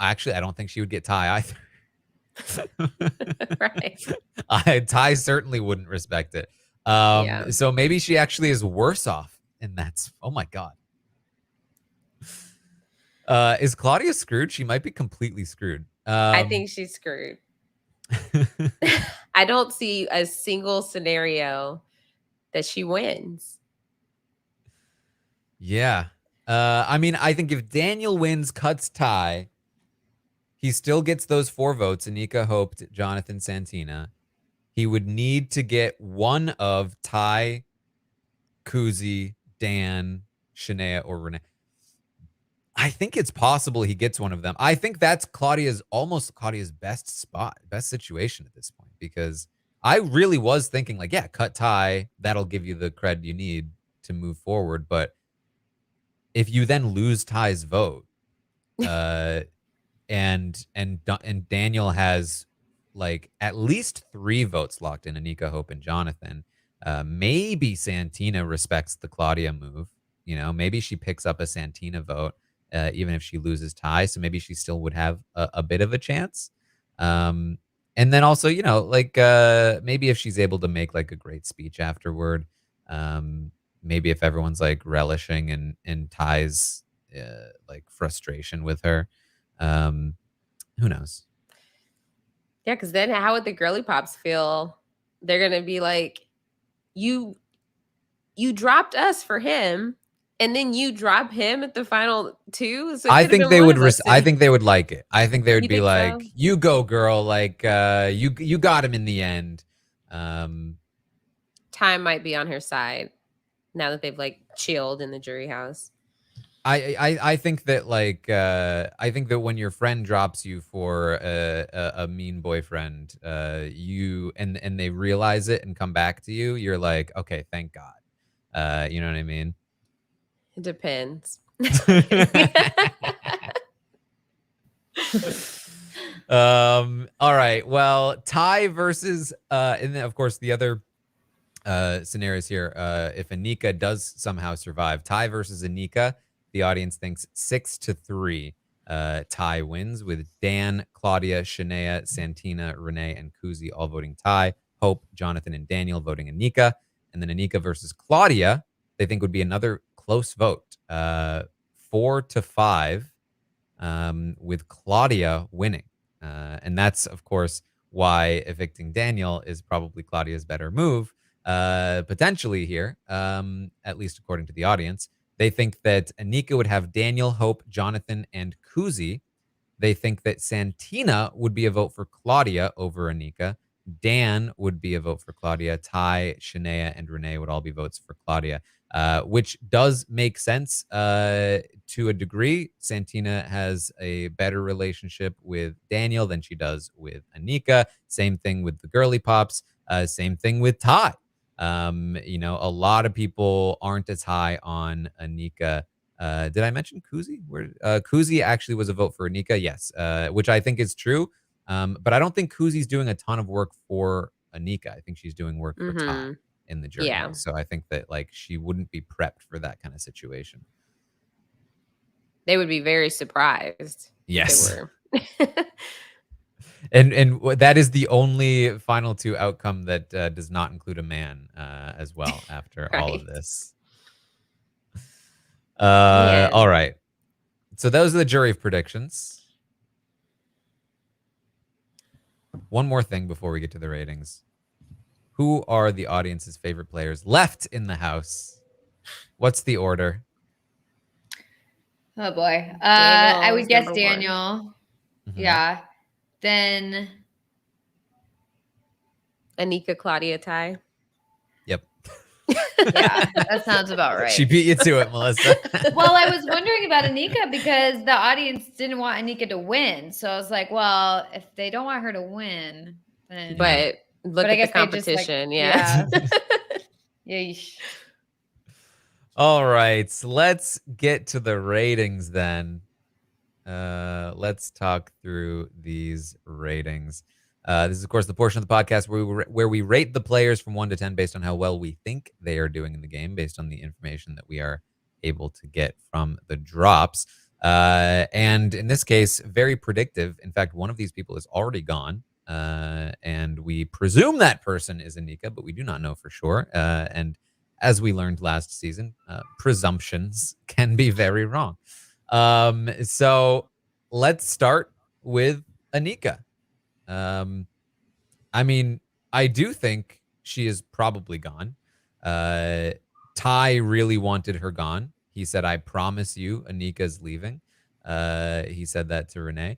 think she would get Ty either. Right. Ty certainly wouldn't respect it. Yeah. So maybe she actually is worse off, and that's, oh my God. Is Claudia screwed? She might be completely screwed. I think she's screwed. I don't see a single scenario that she wins. Yeah. I mean, I think if Daniel wins, cuts Ty, he still gets those 4 votes, Anika, Hope, Jonathan, Santina. He would need to get one of Ty, Kuzi, Dan, Shania, or Renee. I think it's possible he gets one of them. I think that's almost Claudia's best spot, best situation at this point, because I really was thinking like, yeah, cut Ty. That'll give you the cred you need to move forward. But if you then lose Ty's vote, and Daniel has like at least 3 votes locked in, Anika, Hope, and Jonathan, maybe Santina respects the Claudia move. You know, maybe she picks up a Santina vote. Even if she loses Ty, so maybe she still would have a bit of a chance. And then also, you know, like maybe if she's able to make like a great speech afterward, maybe if everyone's like relishing in Ty's like frustration with her, who knows? Yeah, because then how would the girly pops feel? They're gonna be like, you dropped us for him. And then you drop him at the final 2. So I think they would. I think they would like it. I think they would be like, so? "You go, girl! Like, you got him in the end." Time might be on her side now that they've like chilled in the jury house. I think that like I think that when your friend drops you for a mean boyfriend, you and they realize it and come back to you, you're like, okay, thank God. You know what I mean? It depends. All right. Well, Ty versus and then of course the other scenarios here. If Anika does somehow survive, Ty versus Anika, the audience thinks 6-3. Ty wins, with Dan, Claudia, Shania, Santina, Renee, and Kuzi all voting Ty. Hope, Jonathan, and Daniel voting Anika. And then Anika versus Claudia, they think would be another close vote. 4-5. with Claudia winning. And that's, of course, why evicting Daniel is probably Claudia's better move, potentially here, at least according to the audience. They think that Anika would have Daniel, Hope, Jonathan, and Kuzi. They think that Santina would be a vote for Claudia over Anika. Dan would be a vote for Claudia. Ty, Shania, and Renee would all be votes for Claudia, which does make sense to a degree. Santina has a better relationship with Daniel than she does with Anika. Same thing with the girly pops. Same thing with Ty. A lot of people aren't as high on Anika. Did I mention Kuzi? Kuzi actually was a vote for Anika, yes, which I think is true. But I don't think Kuzi's doing a ton of work for Anika. I think she's doing work for Ty in the jury. Yeah. So I think that she wouldn't be prepped for that kind of situation. They would be very surprised. Yes. If they were. And that is the only final two outcome that does not include a man as well after all of this. All right. So those are the jury predictions. One more thing before we get to the ratings. Who are the audience's favorite players left in the house? What's the order? Oh boy. I would guess Daniel. Mm-hmm. Yeah. Then Anika, Claudia, Ty. Yep. Yeah, that sounds about right. She beat you to it, Melissa. Well, I was wondering about Anika because the audience didn't want Anika to win. So I was like, well, if they don't want her to win, then. But look at the competition. Yeah. Yeesh. All right. So let's get to the ratings then. Let's talk through these ratings. This is, of course, the portion of the podcast where we rate the players from 1 to 10 based on how well we think they are doing in the game, based on the information that we are able to get from the drops. And in this case, very predictive. In fact, one of these people is already gone. And we presume that person is Anika, but we do not know for sure. And as we learned last season, presumptions can be very wrong. So let's start with Anika. I mean, I do think she is probably gone. Ty really wanted her gone. He said, I promise you, Anika's leaving. He said that to Renee.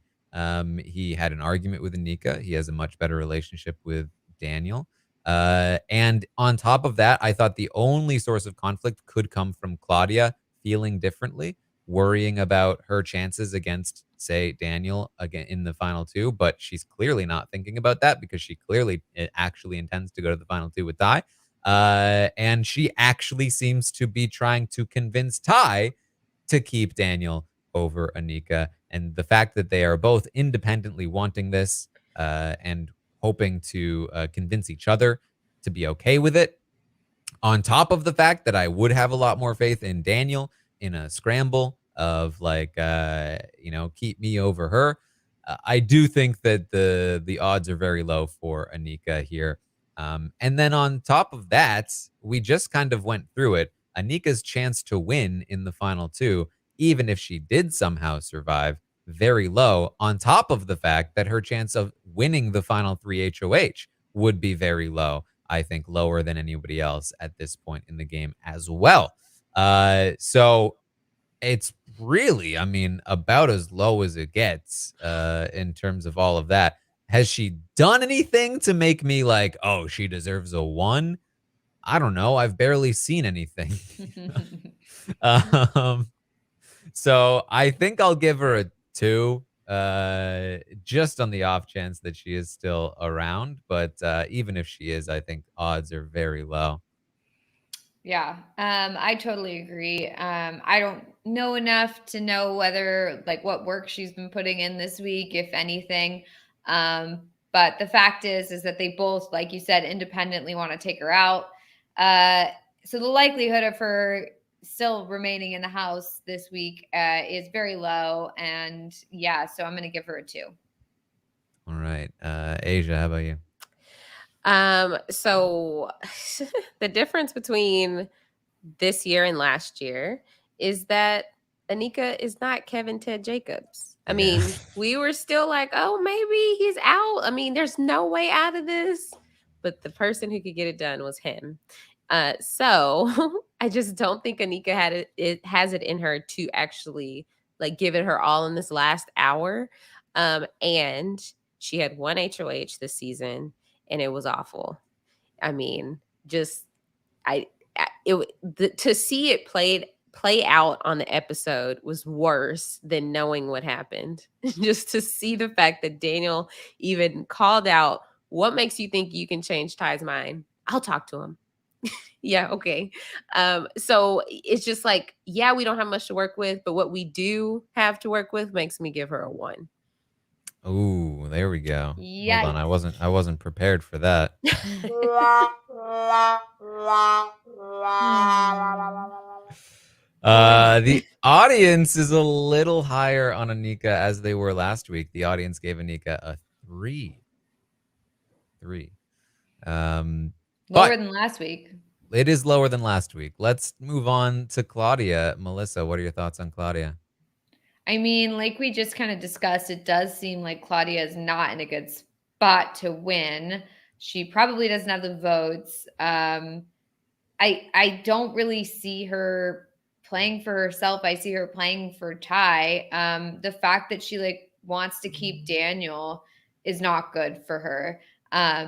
He had an argument with Anika. He has a much better relationship with Daniel. And on top of that, I thought the only source of conflict could come from Claudia feeling differently, worrying about her chances against, say, Daniel again in the final two. But she's clearly not thinking about that because she clearly actually intends to go to the final two with Ty. And she actually seems to be trying to convince Ty to keep Daniel over Anika. And the fact that they are both independently wanting this and hoping to convince each other to be okay with it, on top of the fact that I would have a lot more faith in Daniel in a scramble of keep me over her. I do think that the odds are very low for Anika here. And then on top of that, we just kind of went through it. Anika's chance to win in the final two, even if she did somehow survive, very low, on top of the fact that her chance of winning the final 3 HOH would be very low. I think lower than anybody else at this point in the game as well. So it's really, I mean, about as low as it gets in terms of all of that. Has she done anything to make me like, oh, she deserves a 1? I don't know. I've barely seen anything. So I think I'll give her a 2, just on the off chance that she is still around. But even if she is, I think odds are very low. Yeah, I totally agree. I don't know enough to know whether what work she's been putting in this week, if anything. But the fact is that they both, like you said, independently want to take her out. So the likelihood of her still remaining in the house this week is very low. And yeah, so I'm going to give her a 2. All right. Aysha, how about you? So the difference between this year and last year is that Anika is not Kevin Ted Jacobs. I mean, we were still like, oh, maybe he's out. I mean, there's no way out of this. But the person who could get it done was him. So I just don't think Anika it has it in her to actually like give it her all in this last hour. And she had one HOH this season, and it was awful. I mean, just to see it play out on the episode was worse than knowing what happened. Just to see the fact that Daniel even called out, what makes you think you can change Ty's mind? I'll talk to him. Yeah, okay. So it's just like, yeah, we don't have much to work with, but what we do have to work with makes me give her a 1. Oh, there we go. Yikes. Hold on, I wasn't prepared for that. The audience is a little higher on Anika as they were last week. The audience gave Anika a 3. Lower than last week. It is lower than last week. Let's move on to Claudia. Melissa, what are your thoughts on Claudia? I mean, like we just kind of discussed, it does seem like Claudia is not in a good spot to win. She probably doesn't have the votes. I don't really see her playing for herself. I see her playing for Ty. The fact that she like wants to keep Daniel is not good for her.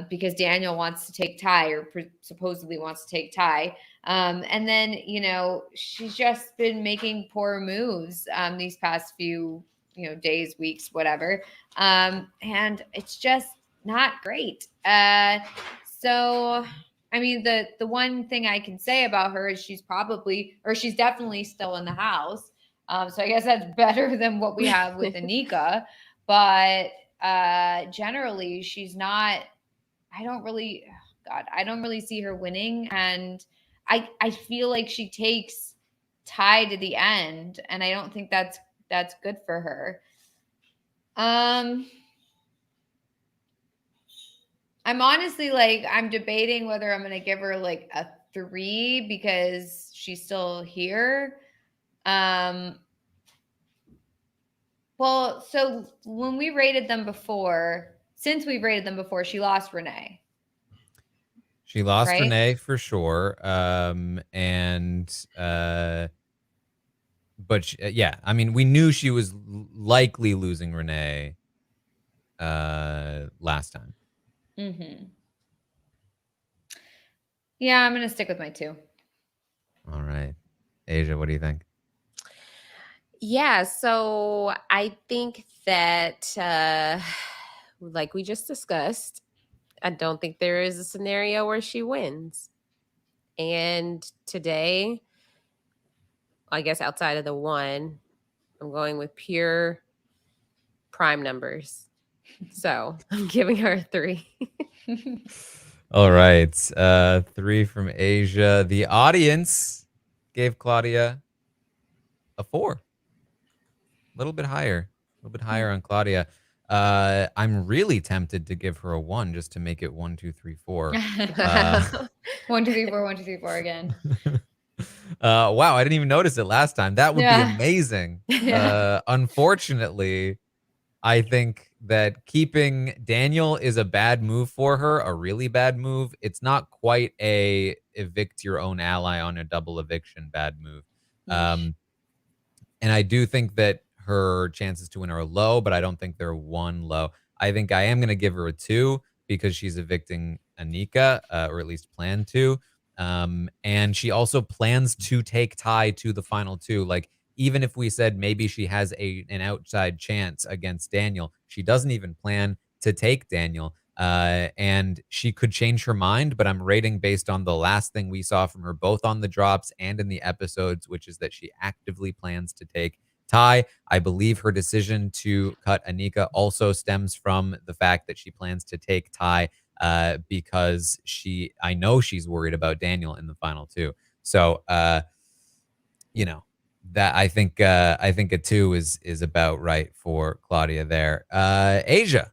Because Daniel wants to take Ty, or supposedly wants to take Ty. And then, you know, she's just been making poor moves these past few, you know, days, weeks, whatever. And it's just not great. So, I mean, the one thing I can say about her is she's definitely still in the house. So I guess that's better than what we have with Anika. But generally, she's not. I don't really see her winning, and I feel like she takes Ty to the end, and I don't think that's good for her. I'm honestly like, I'm debating whether I'm going to give her like a 3 because she's still here. Well, so when we rated them before, she lost Renee. She lost right? Renee for sure. But yeah, I mean, we knew she was likely losing Renee last time. Mm-hmm. Yeah, I'm going to stick with my 2. All right. Aysha, what do you think? Yeah, so I think that, like we just discussed, I don't think there is a scenario where she wins. And today, I guess outside of the 1, I'm going with pure prime numbers. So I'm giving her a 3. All right. 3 from Aysha. The audience gave Claudia a 4. A little bit higher on Claudia. I'm really tempted to give her a 1 just to make it 1, 2, 3, 4. 1, 2, 3, 4, 1, 2, 3, 4 again. Wow, I didn't even notice it last time. That would be amazing. Yeah. Unfortunately, I think that keeping Daniel is a bad move for her, a really bad move. It's not quite a evict your own ally on a double eviction bad move. And I do think that her chances to win are low, but I don't think they're 1 low. I think I am going to give her a 2 because she's evicting Anika, or at least plan to. And she also plans to take Ty to the final 2. Like, even if we said maybe she has an outside chance against Daniel, she doesn't even plan to take Daniel. And she could change her mind, but I'm rating based on the last thing we saw from her, both on the drops and in the episodes, which is that she actively plans to take Ty. I believe her decision to cut Anika also stems from the fact that she plans to take Ty because I know she's worried about Daniel in the final 2. So, you know, that I think a 2 is about right for Claudia there. Aysha,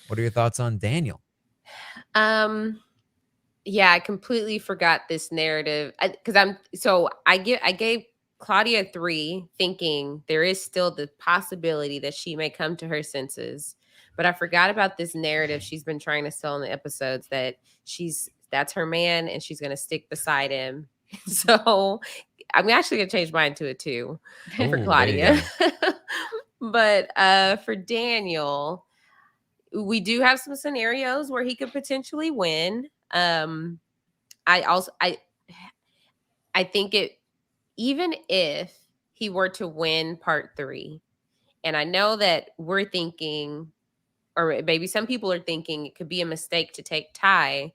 what are your thoughts on Daniel? Yeah, I completely forgot this narrative because I gave Claudia 3, thinking there is still the possibility that she may come to her senses. But I forgot about this narrative she's been trying to sell in the episodes, that that's her man and she's going to stick beside him. So I'm actually going to change mine to a 2 for Claudia. But for Daniel, we do have some scenarios where he could potentially win. I think even if he were to win part 3, and I know that we're thinking, or maybe some people are thinking, it could be a mistake to take Ty,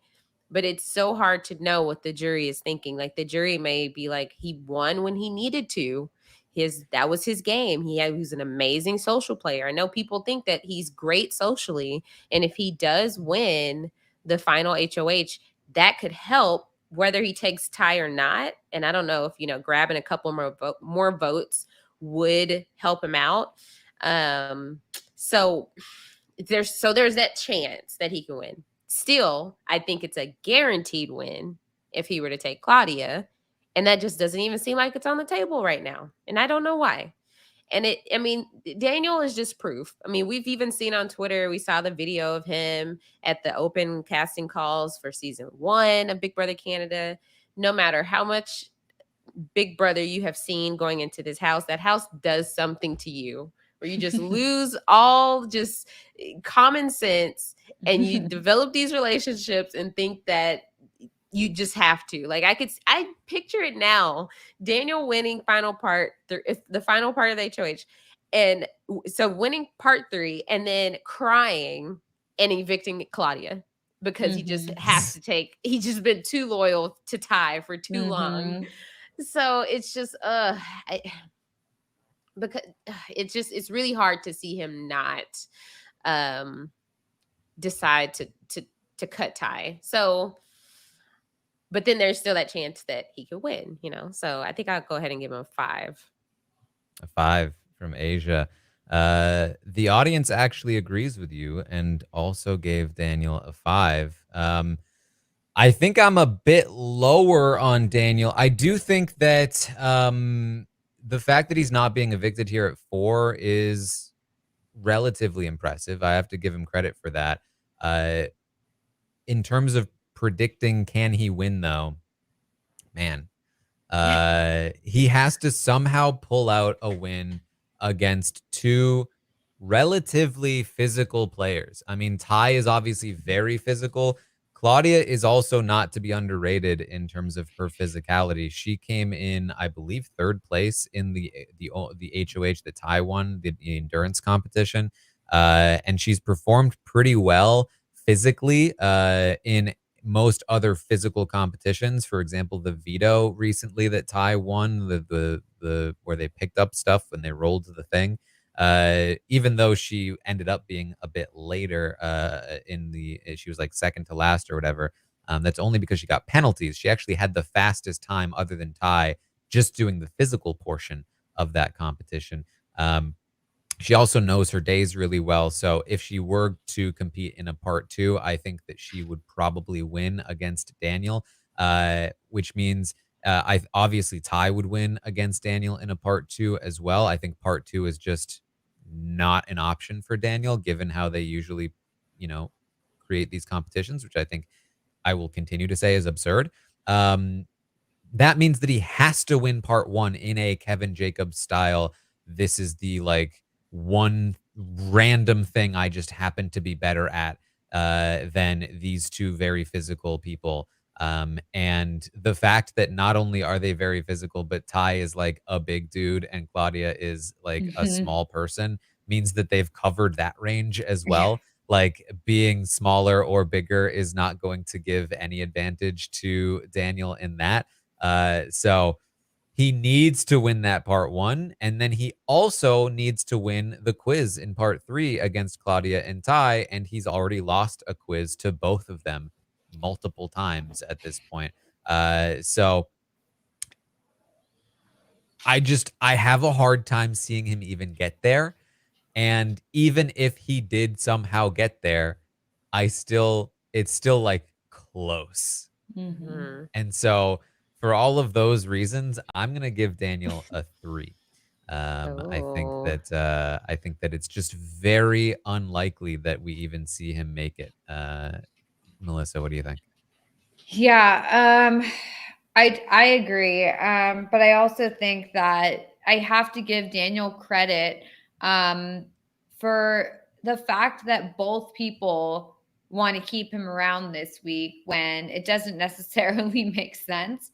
but it's so hard to know what the jury is thinking. Like, the jury may be like, he won when he needed to. That was his game. He was an amazing social player. I know people think that he's great socially, and if he does win the final HOH, that could help whether he takes Ty or not. And I don't know if grabbing a couple more votes would help him out. So there's that chance that he can win. Still, I think it's a guaranteed win if he were to take Claudia. And that just doesn't even seem like it's on the table right now. And I don't know why. And Daniel is just proof. We've even seen on Twitter, we saw the video of him at the open casting calls for season 1 of Big Brother Canada. No matter how much Big Brother you have seen going into this house, that house does something to you where you just lose all just common sense, and you develop these relationships and think that you just have to. Like, I picture it now, Daniel winning final part, if the final part of the HOH, and so winning part 3 and then crying and evicting Claudia because he just has to take, he's just been too loyal to Ty for too long. So it's just because it's really hard to see him not decide to cut Ty. So, but then there's still that chance that he could win, So I think I'll go ahead and give him a 5. A 5 from Aysha. The audience actually agrees with you and also gave Daniel a 5. I think I'm a bit lower on Daniel. I do think that the fact that he's not being evicted here at 4 is relatively impressive. I have to give him credit for that. In terms of predicting, can he win, though? Man, he has to somehow pull out a win against 2 relatively physical players. Ty is obviously very physical. Claudia is also not to be underrated in terms of her physicality. She came in, I believe, 3rd place in the HOH that Ty won, the endurance competition, and she's performed pretty well physically in most other physical competitions. For example, the veto recently that Ty won, the where they picked up stuff when they rolled the thing. Even though she ended up being a bit later she was like second to last or whatever. That's only because she got penalties. She actually had the fastest time other than Ty just doing the physical portion of that competition. She also knows her days really well. So if she were to compete in a part 2, I think that she would probably win against Daniel, which means obviously Ty would win against Daniel in a part 2 as well. I think part 2 is just not an option for Daniel, given how they usually, create these competitions, which I think I will continue to say is absurd. That means that he has to win part 1 in a Kevin Jacobs style. This is the one random thing I just happen to be better at than these 2 very physical people. And the fact that not only are they very physical, but Ty is like a big dude and Claudia is like a small person means that they've covered that range as well. Like, being smaller or bigger is not going to give any advantage to Daniel in that. So he needs to win that part 1, and then he also needs to win the quiz in part 3 against Claudia and Ty, and he's already lost a quiz to both of them multiple times at this point. So I have a hard time seeing him even get there. And even if he did somehow get there, it's still like close. And so for all of those reasons, I'm going to give Daniel a 3. I think Oh. that it's just very unlikely that we even see him make it. Melissa, what do you think? Yeah, I agree. But I also think that I have to give Daniel credit for the fact that both people want to keep him around this week when it doesn't necessarily make sense.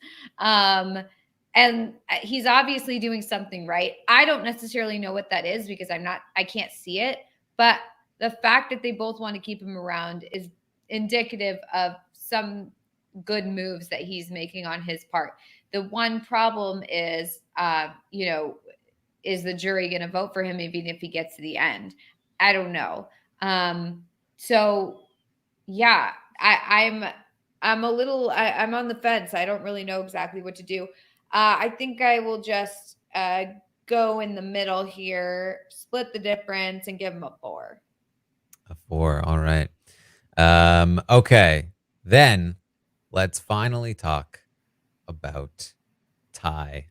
And he's obviously doing something right. I don't necessarily know what that is because I can't see it. But the fact that they both want to keep him around is indicative of some good moves that he's making on his part. The one problem is, is the jury going to vote for him even if he gets to the end? I don't know. So yeah, I'm a little, I'm on the fence. I don't really know exactly what to do. I think I will just go in the middle here, split the difference, and give him a 4. A 4. All right. Okay. Then let's finally talk about Ty.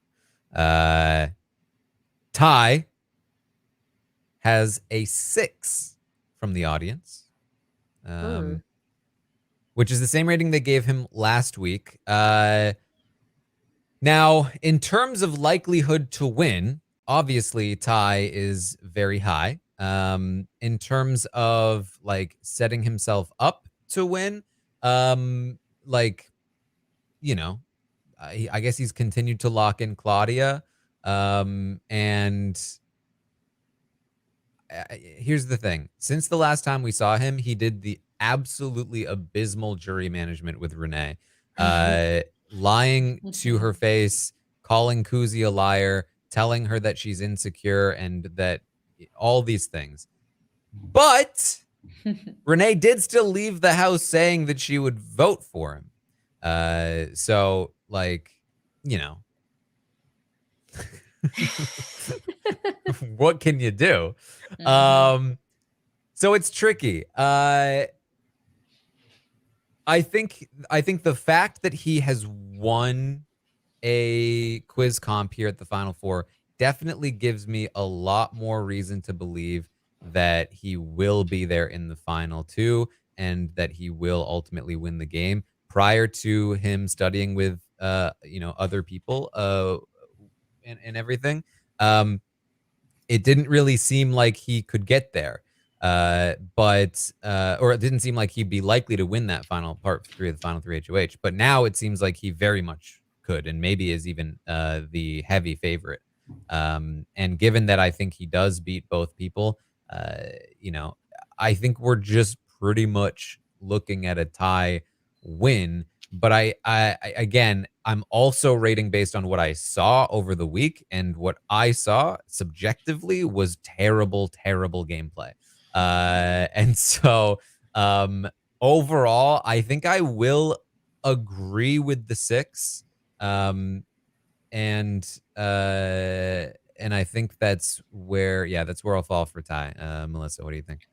Ty has a 6 from the audience, which is the same rating they gave him last week. Now, in terms of likelihood to win, obviously Ty is very high. In terms of like setting himself up to win, like, you know, I guess he's continued to lock in Claudia. And here's the thing. Since the last time we saw him, he did the absolutely abysmal jury management with Renee. Lying to her face, calling Kuzi a liar, telling her that she's insecure and that all these things. But Renee did still leave the house saying that she would vote for him. So, like, you know, what can you do? So it's tricky. I think the fact that he has won a quiz comp here at the Final Four definitely gives me a lot more reason to believe that he will be there in the final 2 and that he will ultimately win the game. Prior to him studying with other people and everything, it didn't really seem like he could get there. Or it didn't seem like he'd be likely to win that final part 3 of the final 3 HOH. But now it seems like he very much could, and maybe is even the heavy favorite. And given that I think he does beat both people, I think we're just pretty much looking at a tie win. But I again, I'm also rating based on what I saw over the week, and what I saw subjectively was terrible gameplay. And so overall, I think I will agree with the 6. And I think that's where I'll fall for Ty. Melissa, what do you think?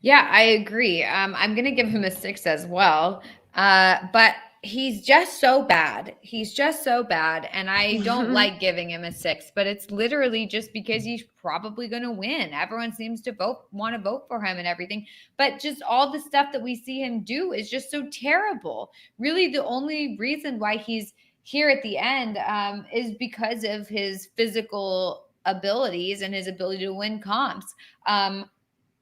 Yeah, I agree. I'm going to give him a 6 as well. But he's just so bad. He's just so bad. And I don't like giving him a 6, but it's literally just because he's probably going to win. Everyone seems to want to vote for him and everything. But just all the stuff that we see him do is just so terrible. Really, the only reason why he's here at the end is because of his physical abilities and his ability to win comps.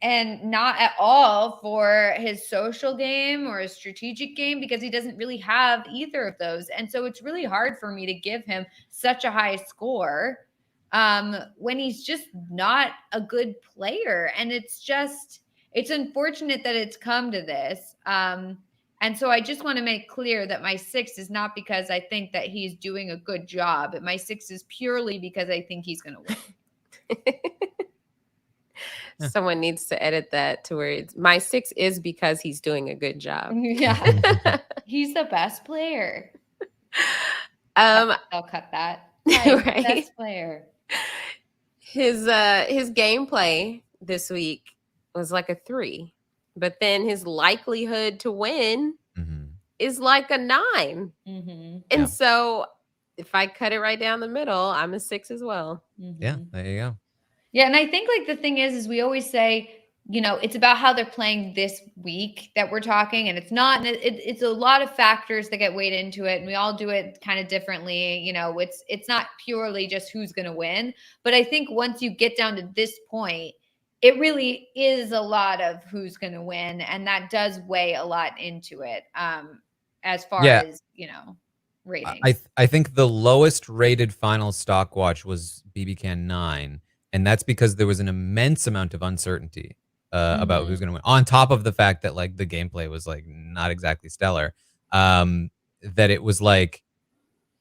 And not at all for his social game or his strategic game, because he doesn't really have either of those. And so it's really hard for me to give him such a high score when he's just not a good player. And it's unfortunate that it's come to this. And so I just want to make clear that my 6 is not because I think that he's doing a good job. My 6 is purely because I think he's going to win. Someone needs to edit that to where my 6 is because he's doing a good job. Yeah. He's the best player. I'll cut that. Right. Best player. His gameplay this week was like a 3, but then his likelihood to win is like a 9. And so if I cut it right down the middle, I'm a 6 as well. Yeah, there you go. Yeah, and I think like the thing is we always say, you know, it's about how they're playing this week that we're talking, and it's not. It's a lot of factors that get weighed into it, and we all do it kind of differently. You know, it's not purely just who's going to win, but I think once you get down to this point, it really is a lot of who's going to win, and that does weigh a lot into it. As far as ratings. I think the lowest rated final stock watch was BBCAN11, and that's because there was an immense amount of uncertainty about who's going to win. On top of the fact that like the gameplay was like not exactly stellar, that it was like,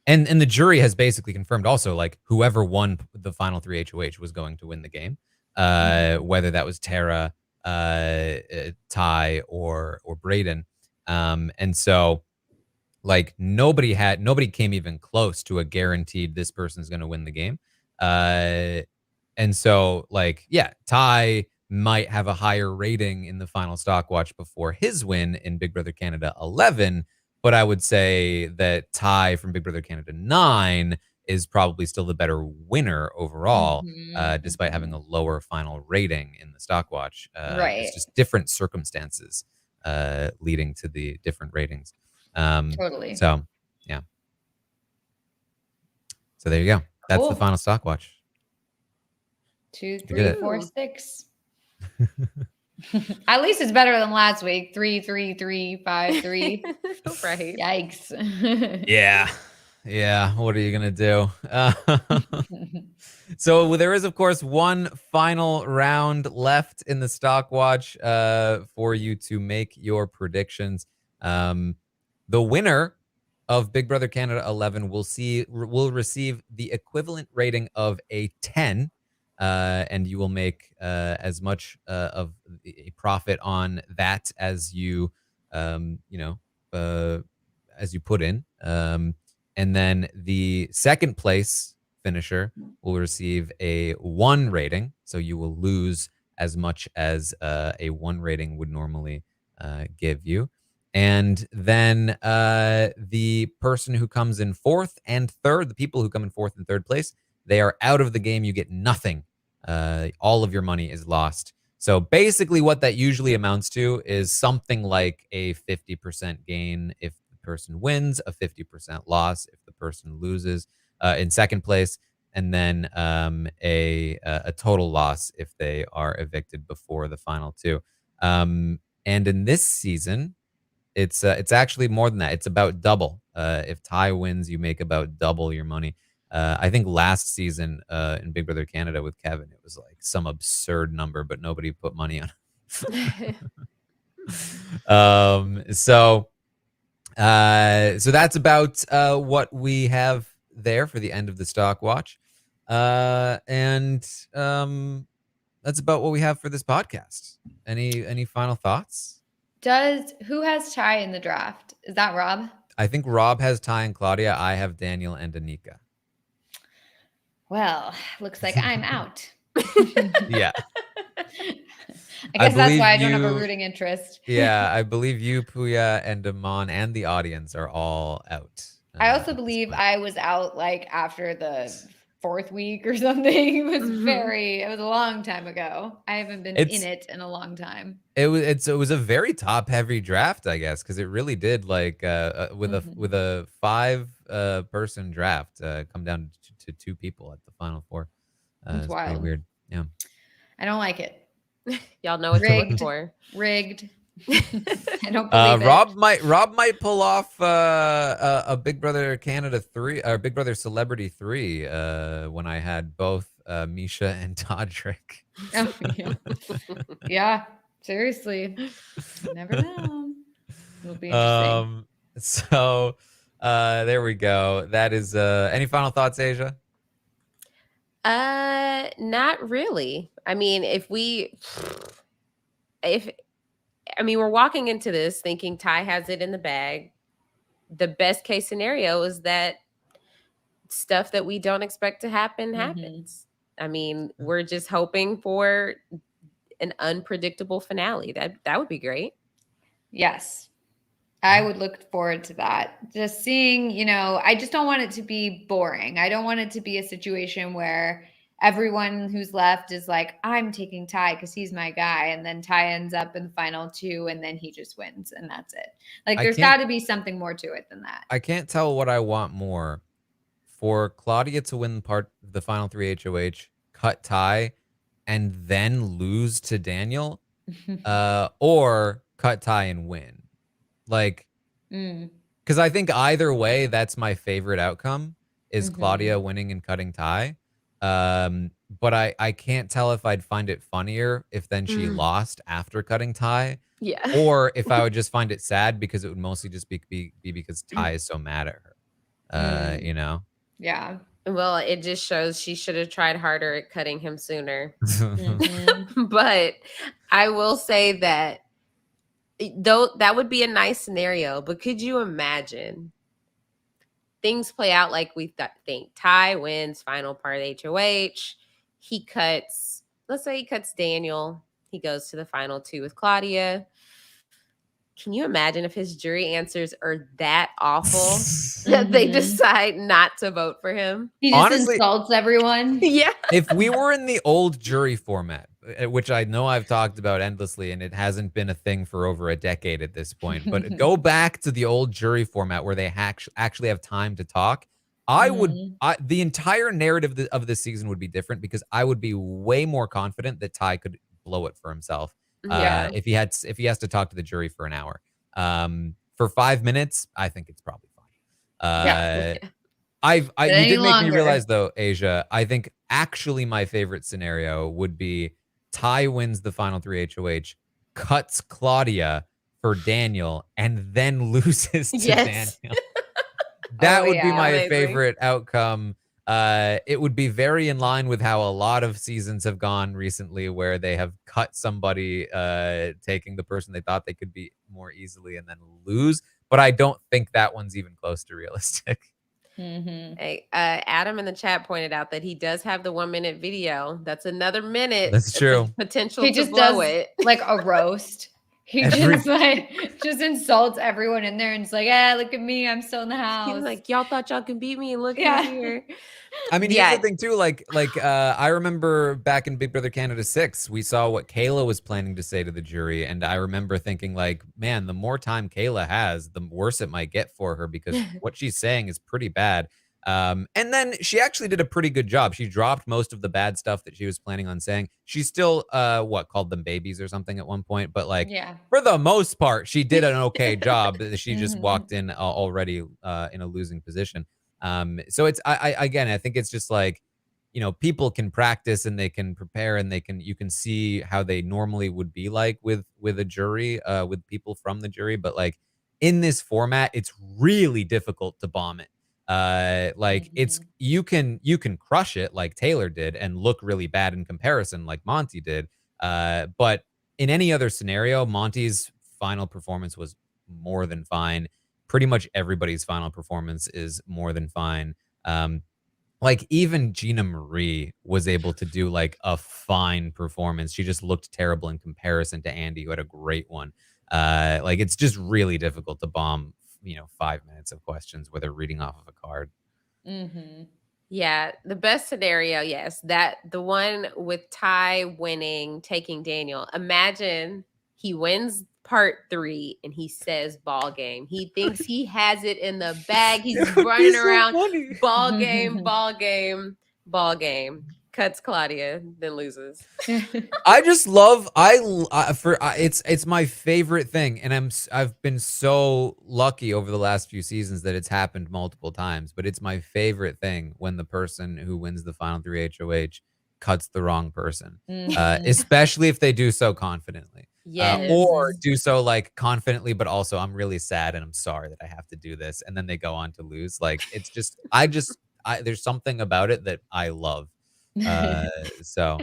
and the jury has basically confirmed also like whoever won the final 3 HOH was going to win the game, whether that was Tara, Ty, or Braden, and so. Like nobody came even close to a guaranteed this person's going to win the game. And so like, yeah, Ty might have a higher rating in the final stock watch before his win in Big Brother Canada 11. But I would say that Ty from Big Brother Canada 9 is probably still the better winner overall, despite having a lower final rating in the stock watch. Right. It's just different circumstances leading to the different ratings. Totally. So, yeah. So there you go. That's Cool. the final stock watch. 2, 3, 4, 6. At least it's better than last week. 3, 3, 3, 5, 3. Right. Yikes. Yeah. What are you gonna do? So there is, of course, one final round left in the stock watch for you to make your predictions. The winner of Big Brother Canada 11 will receive the equivalent rating of a 10, and you will make as much of a profit on that as you as you put in. And then the second place finisher will receive a 1 rating, so you will lose as much as a 1 rating would normally give you. And then the person who comes in 4th and 3rd, the people who come in 4th and 3rd place, they are out of the game. You get nothing. All of your money is lost. So basically what that usually amounts to is something like a 50% gain if the person wins, a 50% loss if the person loses in 2nd place, and then a total loss if they are evicted before the final 2. And in this season, it's actually more than that. It's about double. If Ty wins, you make about double your money. I think last season in Big Brother Canada with Kevin, it was like some absurd number, but nobody put money on it. So that's about what we have there for the end of the stock watch. And that's about what we have for this podcast. Any final thoughts? Who has Ty in the draft? Is that Rob? I think Rob has Ty and Claudia. I have Daniel and Anika. Well, looks like I'm out. Yeah. I guess that's why I don't have a rooting interest. Yeah, I believe you, Puya, and Damon, and the audience are all out. I also believe I was out like after the 4th week or something. It was a long time ago. I haven't been in it in a long time. It was a very top heavy draft, I guess, because it really did like with a 5 person draft come down to 2 people at the final 4. It's wild. pretty weird. Yeah. I don't like it. Y'all know what to look for. Rigged. I don't believe it. Rob might pull off a Big Brother Canada 3 or Big Brother Celebrity 3 when I had both Misha and Todrick. Oh, yeah. Yeah, seriously. You never know. It'll be interesting. So there we go. That is any final thoughts, Aysha? Not really. I mean, we're walking into this thinking Ty has it in the bag. The best case scenario is that stuff that we don't expect to happen happens. I mean, we're just hoping for an unpredictable finale. That would be great. Yes. I would look forward to that. Just seeing, I just don't want it to be boring. I don't want it to be a situation where everyone who's left is like, I'm taking Ty because he's my guy. And then Ty ends up in the final two and then he just wins and that's it. Like, there's got to be something more to it than that. I can't tell what I want more. For Claudia to win the final 3 HOH, cut Ty, and then lose to Daniel, or cut Ty and win. Like, because I think either way, that's my favorite outcome is Claudia winning and cutting Ty. But I can't tell if I'd find it funnier if then she lost after cutting Ty. Yeah. Or if I would just find it sad because it would mostly just be because Ty is so mad at her. Yeah. Well, it just shows she should have tried harder at cutting him sooner. But I will say that though that would be a nice scenario, but could you imagine things play out like we think? Ty wins final part of HOH. Let's say he cuts Daniel. He goes to the final two with Claudia. Can you imagine if his jury answers are that awful that they decide not to vote for him? He just insults everyone. Yeah. If we were in the old jury format, which I know I've talked about endlessly, and it hasn't been a thing for over a decade at this point, but go back to the old jury format where they actually have time to talk. The entire narrative of this season would be different because I would be way more confident that Ty could blow it for himself. If he has to talk to the jury for an hour. For 5 minutes, I think it's probably fine. You did make me realize though, Aysha, I think actually my favorite scenario would be Ty wins the final 3 HOH, cuts Claudia for Daniel, and then loses to Daniel. That would be my favorite outcome. It would be very in line with how a lot of seasons have gone recently, where they have cut somebody taking the person they thought they could beat more easily and then lose. But I don't think that one's even close to realistic. Hey, Adam in the chat pointed out that he does have the 1 minute video. That's another minute. That's true. Potential he to just blow does it. Like a roast. He just insults everyone in there and it's like, look at me, I'm still in the house. He's like, y'all thought y'all can beat me, and look here. I mean, here's the thing too. I remember back in Big Brother Canada 6, we saw what Kayla was planning to say to the jury, and I remember thinking, like, man, the more time Kayla has, the worse it might get for her because what she's saying is pretty bad. And then she actually did a pretty good job. She dropped most of the bad stuff that she was planning on saying. She still, called them babies or something at one point. But for the most part, she did an okay job. She just walked in already in a losing position. So it's, I think it's just like, people can practice and they can prepare and you can see how they normally would be like with a jury, with people from the jury. But like in this format, it's really difficult to bomb it. It's you can crush it like Taylor did and look really bad in comparison like Monty did. But in any other scenario, Monty's final performance was more than fine. Pretty much everybody's final performance is more than fine. Even Gina Marie was able to do like a fine performance. She just looked terrible in comparison to Andy, who had a great one. It's just really difficult to bomb 5 minutes of questions where they're reading off of a card. Yeah, the best scenario, yes, that the one with Ty winning, taking Daniel. Imagine he wins part 3 and he says ball game. He thinks he has it in the bag. He's running around, ball game, ball game, ball game. Cuts Claudia, then loses. I just love it's my favorite thing, and I've been so lucky over the last few seasons that it's happened multiple times. But it's my favorite thing when the person who wins the final 3 HOH cuts the wrong person, especially if they do so confidently, or do so like confidently, but also I'm really sad and I'm sorry that I have to do this, and then they go on to lose. Like it's just there's something about it that I love. So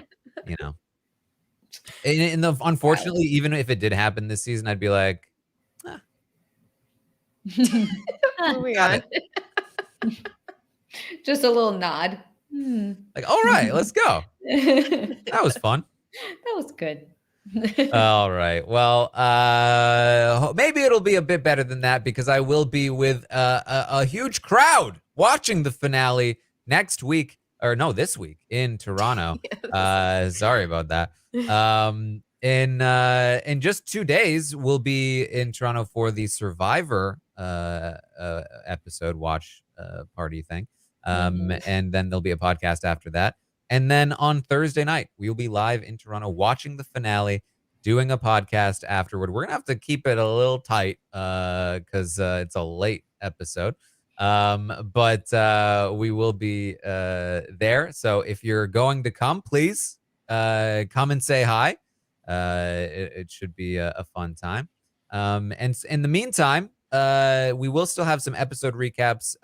unfortunately, even if it did happen this season, I'd be like, moving on. Just a little nod. Like, all right, let's go. That was fun. That was good. All right. Well, maybe it'll be a bit better than that because I will be with a huge crowd watching the finale next week, or no, this week in Toronto. Sorry about that. In just 2 days, we'll be in Toronto for the Survivor episode watch party thing. And then there'll be a podcast after that. And then on Thursday night, we will be live in Toronto watching the finale, doing a podcast afterward. We're gonna have to keep it a little tight because it's a late episode. But we will be there. So if you're going to come, please come and say hi. It should be a fun time. And in the meantime, we will still have some episode recaps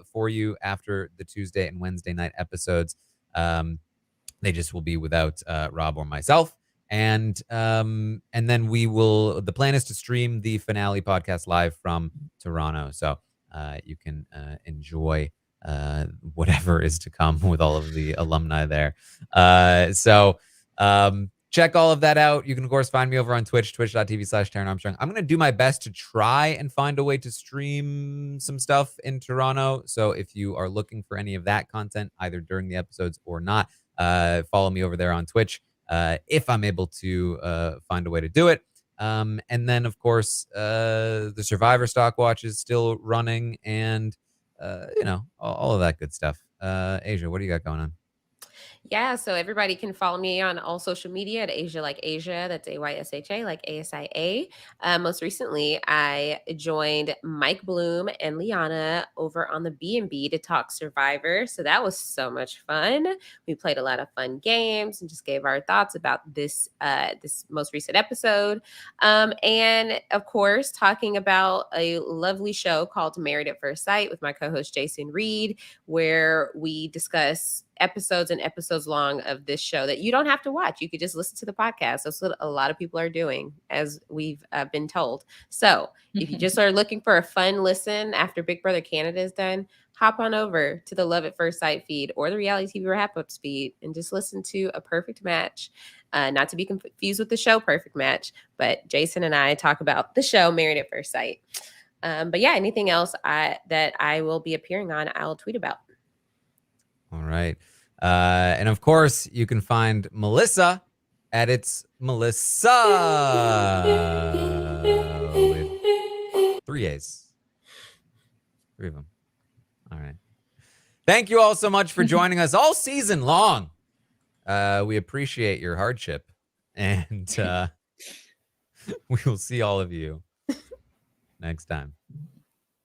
for you after the Tuesday and Wednesday night episodes. They just will be without Rob or myself. And then we will, the plan is to stream the finale podcast live from Toronto. So you can enjoy whatever is to come with all of the alumni there. So check all of that out. You can, of course, find me over on Twitch, twitch.tv/Taran Armstrong. I'm going to do my best to try and find a way to stream some stuff in Toronto. So if you are looking for any of that content, either during the episodes or not, follow me over there on Twitch if I'm able to find a way to do it. And then, of course, the Survivor Stock Watch is still running and, all of that good stuff. Aysha, what do you got going on? Yeah, so everybody can follow me on all social media at Aysha like Asia. That's AYSHA like ASIA. Most recently, I joined Mike Bloom and Liana over on the B&B to talk Survivor. So that was so much fun. We played a lot of fun games and just gave our thoughts about this most recent episode. And of course, talking about a lovely show called Married at First Sight with my co-host Jason Reed, where we discuss episodes and episodes long of this show that you don't have to watch. You could just listen to the podcast. That's what a lot of people are doing, as we've been told. So if you just are looking for a fun listen after Big Brother Canada is done, hop on over to the Love at First Sight feed or the Reality TV Wrap-Ups feed and just listen to A Perfect Match. Not to be confused with the show Perfect Match, but Jason and I talk about the show Married at First Sight. But yeah, anything else that I will be appearing on, I'll tweet about. All right. And of course, you can find Melissa at It's Melissa with 3 A's. 3 of them. All right. Thank you all so much for joining us all season long. We appreciate your hardship. And we will see all of you next time.